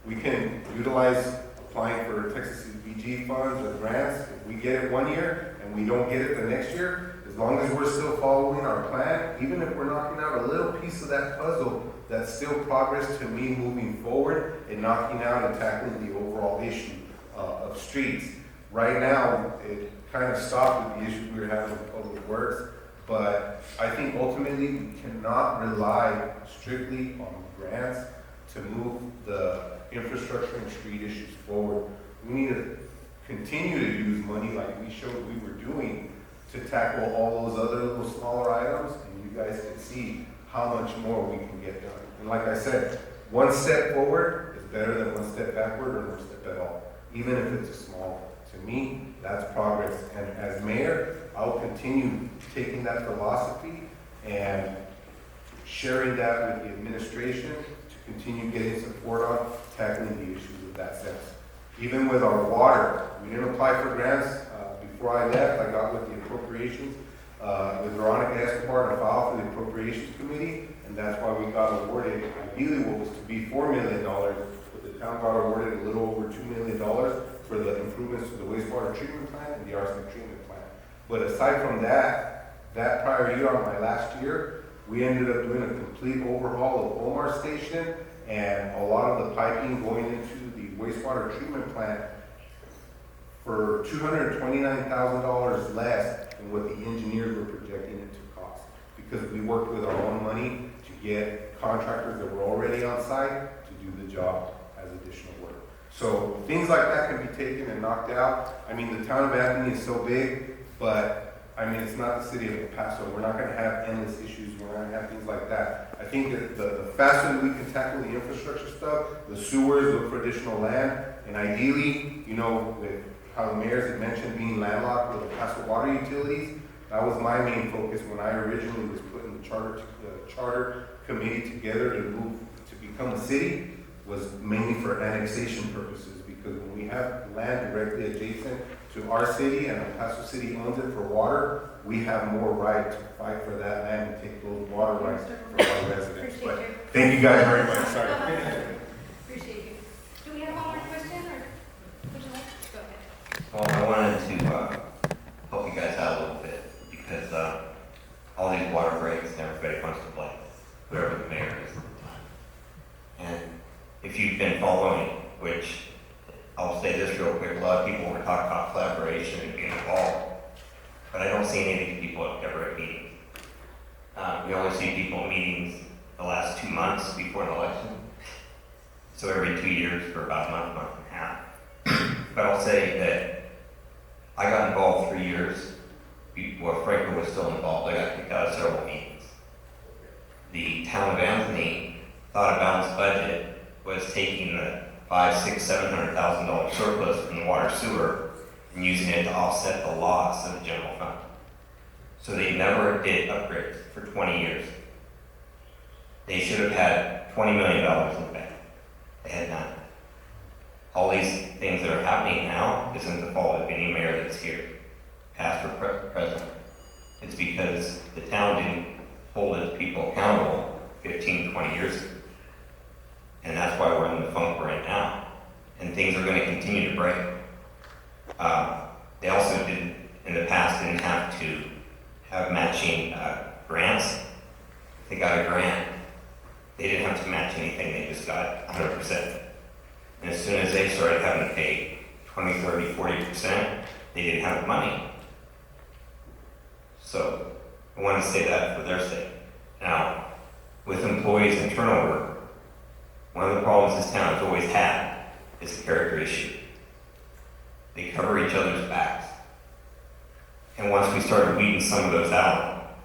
we can utilize applying for Texas CDBG funds or grants. If we get it one year and we don't get it the next year, as long as we're still following our plan, even if we're knocking out a little piece of that puzzle, that's still progress to me moving forward and knocking out and tackling the overall issue of streets. Right now, it kind of stopped with the issues we were having with public works, but I think ultimately we cannot rely strictly on grants to move the infrastructure and street issues forward. We need to continue to use money like we showed we were doing to tackle all those other little smaller items, and you guys can see how much more we can get done. And like I said, one step forward is better than one step backward or no step at all, even if it's a small one. To me, that's progress. And as mayor, I'll continue taking that philosophy and sharing that with the administration to continue getting support on tackling the issues of that sense. Even with our water, we didn't apply for grants. Before I left, I got with the appropriations, with Veronica Escobar to file for the appropriations committee, and that's why we got awarded ideally what was to be $4 million, but the town got awarded a little over $2 million for the improvements to the wastewater treatment plant and the arsenic treatment plant. But aside from that prior year, on my last year, we ended up doing a complete overhaul of Omar Station and a lot of the piping going into the wastewater treatment plant for $229,000 less than what the engineers were projecting it to cost. Because we worked with our own money to get contractors that were already on site to do the job as additional work. So things like that can be taken and knocked out. I mean, the town of Anthony is so big, but I mean, it's not the city of El Paso. We're not going to have endless issues. We're not going to have things like that. I think that the faster we can tackle the infrastructure stuff, the sewers, look for additional land, and ideally, you know, with how the mayors had mentioned being landlocked with the Paso water utilities, that was my main focus when I originally was putting the charter committee together to become a city, was mainly for annexation purposes, because when we have land directly adjacent to our city and El Paso City owns it for water, we have more right to fight for that land and take those water rights for our residents. But thank you guys very much. Sorry. Appreciate you. Do we have one more question, or would you like to go ahead? Well, I wanted to help you guys out a little bit because if you've been following, which I'll say this real quick, a lot of people were talking about collaboration and being involved, but I don't see any of these people ever at meetings. We only see people in meetings the last 2 months before an election. So every 2 years for about a month, month and a half. But I'll say that I got involved 3 years before Franklin was still involved. I got kicked out of several meetings. The town of Anthony thought a balanced budget was taking the $500,000, $600,000, $700,000 surplus from the water sewer and using it to offset the loss of the general fund. So they never did upgrades for 20 years. They should have had $20 million in the bank. They had none. All these things that are happening now isn't the fault of any mayor that's here, past or present. It's because the town didn't hold its people accountable 15, 20 years ago. And that's why we're in the funk we're in now. And things are going to continue to break. They also didn't have to have matching grants. They got a grant. They didn't have to match anything. They just got 100%. And as soon as they started having to pay 20, 30, 40%, they didn't have the money. So I want to say that for their sake. Now, with employees and turnover, one of the problems this town has always had is a character issue. They cover each other's backs. And once we started weeding some of those out,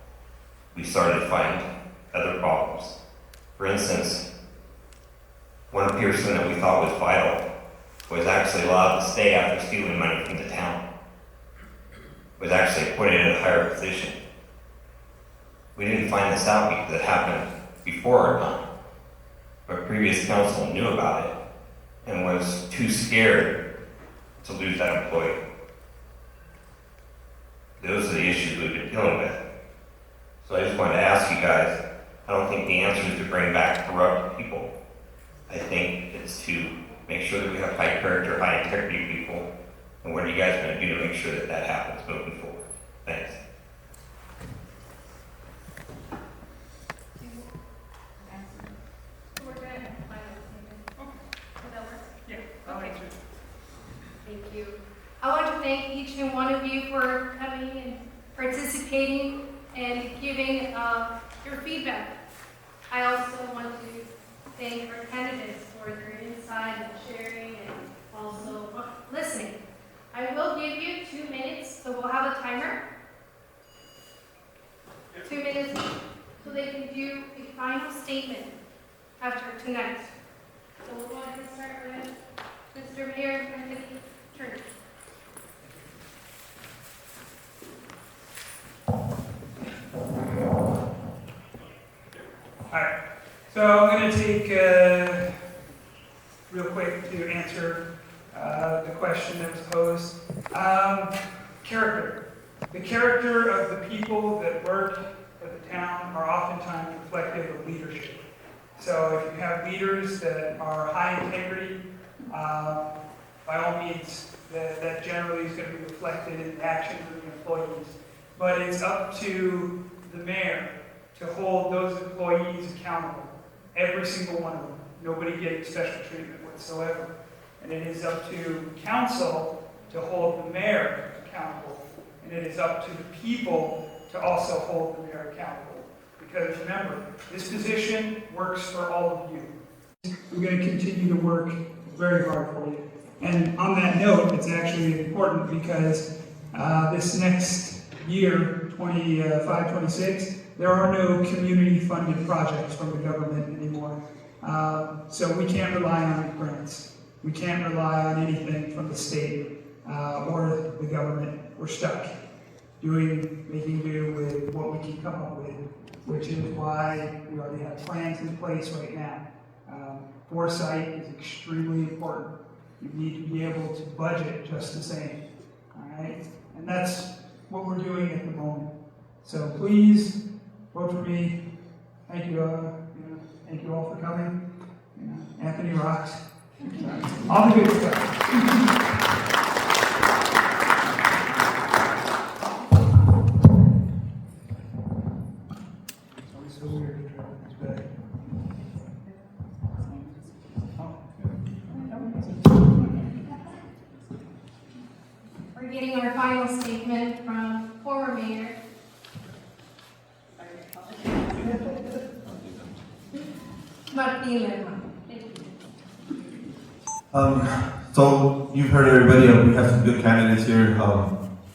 we started to find other problems. For instance, one person that we thought was vital was actually allowed to stay after stealing money from the town. Was actually put in a higher position. We didn't find this out because it happened before our time. But previous council knew about it and was too scared to lose that employee. Those are the issues we've been dealing with. So I just wanted to ask you guys, I don't think the answer is to bring back corrupt people. I think it's to make sure that we have high character, high integrity people. And what are you guys going to do to make sure that that happens moving forward? Thanks. We're good. Yeah, I'll answer. Thank you. I want to thank each and one of you for coming and participating and giving your feedback. I also want to thank our candidates for their insight and sharing and also listening. I will give you 2 minutes, so we'll have a timer. 2 minutes so they can do a final statement after tonight. So we'll go ahead and start with Mr. Mayor Anthony Turner. Alright, so I'm going to take real quick to answer the question that was posed. Character. The character of the people that work at the town are oftentimes reflective of leadership. So if you have leaders that are high integrity, by all means, that generally is going to be reflected in the actions of the employees. But it's up to the mayor to hold those employees accountable, every single one of them. Nobody getting special treatment whatsoever. And it is up to council to hold the mayor accountable. And it is up to the people to also hold the mayor accountable. Because remember, this position works for all of you. We're going to continue to work very hard for you. And on that note, it's actually important because this next year, 25-26, there are no community-funded projects from the government anymore. So we can't rely on grants. We can't rely on anything from the state or the government. We're stuck making do with what we can come up with, which is why we already have plans in place right now. Foresight is extremely important. You need to be able to budget just the same, all right? And that's what we're doing at the moment. So please vote for me. Thank you, thank you all for coming. Anthony rocks. All the good stuff. It's always so weird to try to this back. Oh. final statement from former mayor. Martin Lerma. Thank you. So you've heard everybody, we have some good candidates here.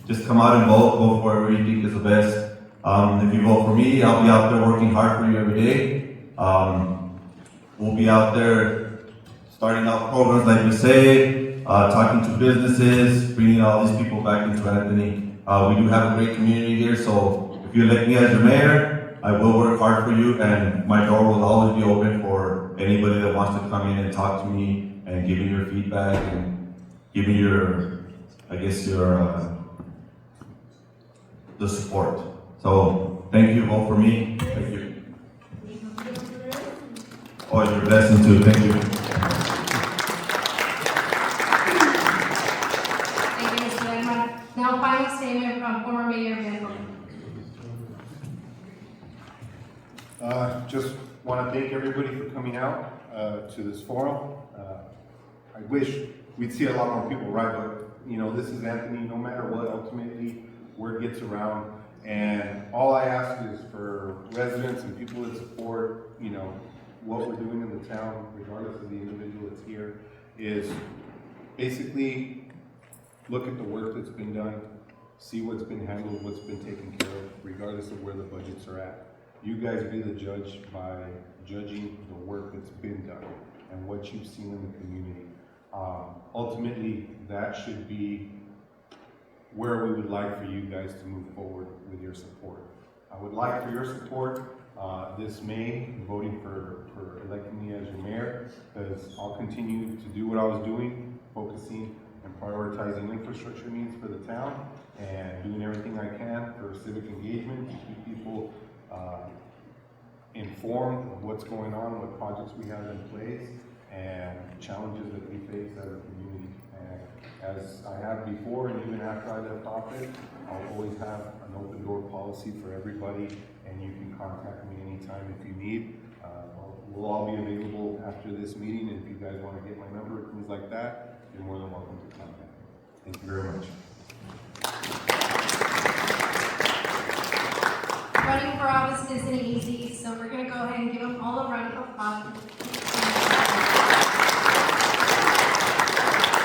Just come out and vote for whoever you think is the best. If you vote for me, I'll be out there working hard for you every day. We'll be out there starting out programs like we say, talking to businesses, bringing all these people back into Anthony. We do have a great community here, so if you elect me as your mayor, I will work hard for you, and my door will always be open for anybody that wants to come in and talk to me and give me your feedback and give me your, the support. So thank you, vote for me. Thank you. Oh, you're a blessing too. Thank you. Thank you, Mr. Lerma. Now, final statement from former Mayor Gamon. Just want to thank everybody for coming out to this forum. I wish we'd see a lot more people, right? But you know, this is Anthony. No matter what, ultimately, word gets around, and all I ask is for residents and people that support, you know, what we're doing in the town, regardless of the individual that's here, is basically look at the work that's been done, see what's been handled, what's been taken care of, regardless of where the budgets are at. You guys be the judge by judging the work that's been done and what you've seen in the community. Ultimately, that should be where we would like for you guys to move forward with your support. I would like for your support this May, voting for electing me as your mayor, because I'll continue to do what I was doing, focusing and prioritizing infrastructure needs for the town and doing everything I can for civic engagement to keep people informed of what's going on, what projects we have in place, and challenges that we face as a community. And as I have before, and even after I left office, I'll always have an open door policy for everybody, and you can contact me anytime if you need. We'll all be available after this meeting, and if you guys want to get my number, things like that, you're more than welcome to contact me. Thank you very much. Running for office isn't easy, so we're going to go ahead and give them all a round of applause.